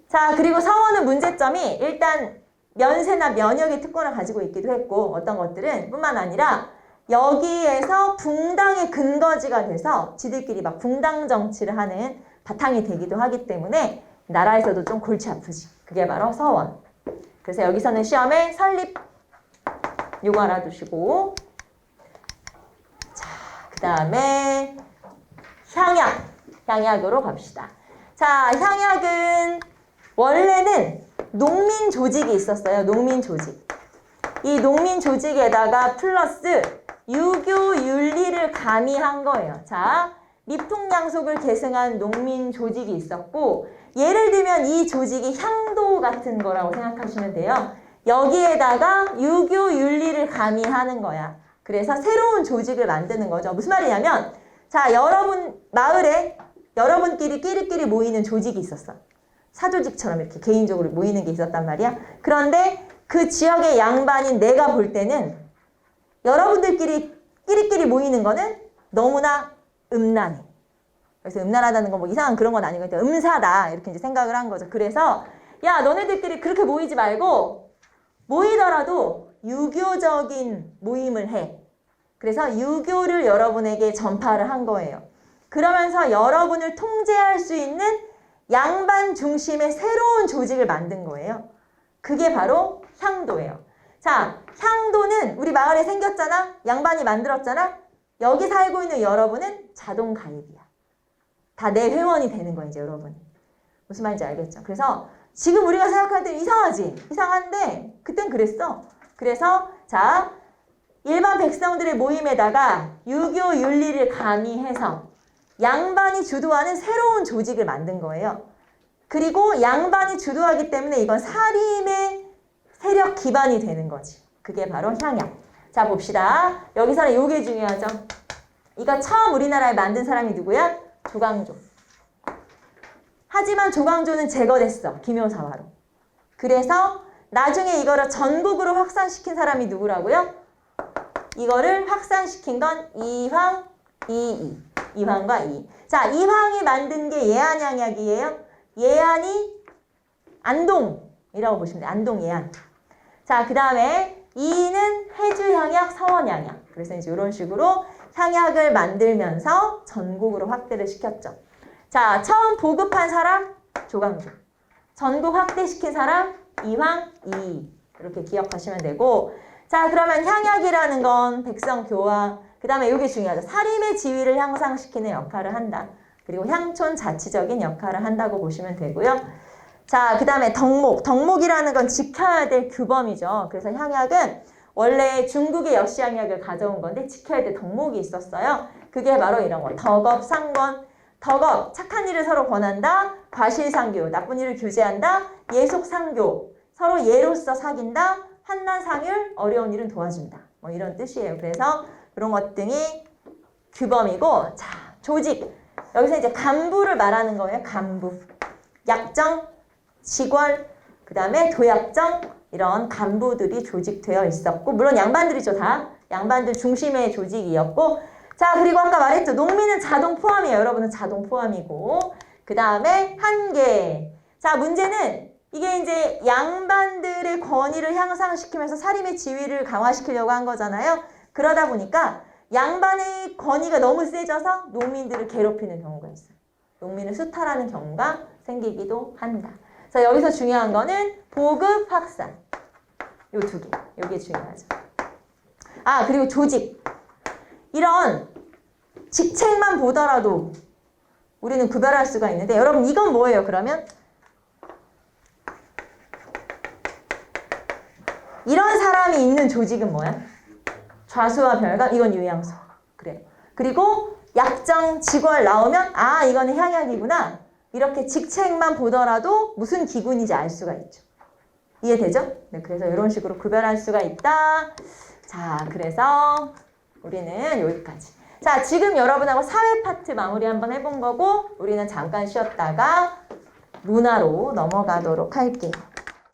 자, 그리고 서원은 문제점이 일단 면세나 면역의 특권을 가지고 있기도 했고 어떤 것들은 뿐만 아니라 여기에서 붕당의 근거지가 돼서 지들끼리 막 붕당 정치를 하는 바탕이 되기도 하기 때문에 나라에서도 좀 골치 아프지. 그게 바로 서원. 그래서 여기서는 시험에 설립 요거 알아두시고 자, 그 다음에 향약으로 갑시다. 자, 향약은 원래는 농민 조직이 있었어요. 농민 조직. 이 농민 조직에다가 플러스 유교 윤리를 가미한 거예요. 자, 미풍양속을 계승한 농민 조직이 있었고 예를 들면 이 조직이 향도 같은 거라고 생각하시면 돼요. 여기에다가 유교 윤리를 가미하는 거야. 그래서 새로운 조직을 만드는 거죠. 무슨 말이냐면 자, 여러분 마을에 여러분끼리 끼리끼리 모이는 조직이 있었어. 사조직처럼 이렇게 개인적으로 모이는 게 있었단 말이야. 그런데 그 지역의 양반인 내가 볼 때는 여러분들끼리 끼리끼리 모이는 거는 너무나 음란해. 그래서 음란하다는 건 뭐 이상한 그런 건 아니고 음사다 이렇게 이제 생각을 한 거죠. 그래서 야, 너네들끼리 그렇게 모이지 말고 모이더라도 유교적인 모임을 해. 그래서 유교를 여러분에게 전파를 한 거예요. 그러면서 여러분을 통제할 수 있는 양반 중심의 새로운 조직을 만든 거예요. 그게 바로 향도예요. 자, 향도는 우리 마을에 생겼잖아. 양반이 만들었잖아. 여기 살고 있는 여러분은 자동 가입이야. 다 내 회원이 되는 거야, 이제 여러분이. 무슨 말인지 알겠죠? 그래서 지금 우리가 생각할 때 이상하지? 이상한데 그땐 그랬어. 그래서 자, 일반 백성들의 모임에다가 유교 윤리를 가미해서 양반이 주도하는 새로운 조직을 만든 거예요. 그리고 양반이 주도하기 때문에 이건 사림의 세력 기반이 되는 거지. 그게 바로 향약. 자, 봅시다. 여기서는 요게 중요하죠. 이거 처음 우리나라에 만든 사람이 누구야? 조광조. 하지만 조광조는 제거됐어. 김효사화로. 그래서 나중에 이거를 전국으로 확산시킨 사람이 누구라고요? 이거를 확산시킨 건 이황, 이이. 이황과 이. 자, 이황이 만든 게 예안향약이에요. 예안이 안동이라고 보시면 돼요. 안동 예안. 자, 그 다음에 이는 해주향약, 서원향약. 그래서 이제 이런 식으로 향약을 만들면서 전국으로 확대를 시켰죠. 자, 처음 보급한 사람 조광조. 전국 확대시킨 사람 이황, 이. 이렇게 기억하시면 되고 자, 그러면 향약이라는 건 백성 교화, 그 다음에 이게 중요하죠. 사림의 지위를 향상시키는 역할을 한다. 그리고 향촌 자치적인 역할을 한다고 보시면 되고요. 자, 그 다음에 덕목. 덕목이라는 건 지켜야 될 규범이죠. 그래서 향약은 원래 중국의 역시향약을 가져온 건데 지켜야 될 덕목이 있었어요. 그게 바로 이런 거. 덕업, 상권. 덕업, 착한 일을 서로 권한다. 과실상교, 나쁜 일을 규제한다. 예속상교, 서로 예로서 사귄다. 환난상율, 어려운 일은 도와준다. 뭐 이런 뜻이에요. 그래서 그런 것 등이 규범이고, 자, 조직. 여기서 이제 간부를 말하는 거예요. 간부. 약정, 직월, 그 다음에 도약정, 이런 간부들이 조직되어 있었고, 물론 양반들이죠, 다. 양반들 중심의 조직이었고, 자, 그리고 아까 말했죠. 농민은 자동 포함이에요. 여러분은 자동 포함이고, 그 다음에 한계. 자, 문제는 이게 이제 양반들의 권위를 향상시키면서 사림의 지위를 강화시키려고 한 거잖아요. 그러다 보니까 양반의 권위가 너무 세져서 농민들을 괴롭히는 경우가 있어요. 농민을 수탈하는 경우가 생기기도 한다. 자, 여기서 중요한 거는 보급 확산. 요 두 개. 요게 중요하죠. 아, 그리고 조직. 이런 직책만 보더라도 우리는 구별할 수가 있는데, 여러분 이건 뭐예요, 그러면? 이런 사람이 있는 조직은 뭐야? 좌수와 별감, 이건 유양소. 그래요. 그리고 약정, 직월 나오면 아, 이거는 향약이구나. 이렇게 직책만 보더라도 무슨 기군인지 알 수가 있죠. 이해되죠? 네, 그래서 이런 식으로 구별할 수가 있다. 자, 그래서 우리는 여기까지. 자, 지금 여러분하고 사회 파트 마무리 한번 해본 거고, 우리는 잠깐 쉬었다가 문화로 넘어가도록 할게요.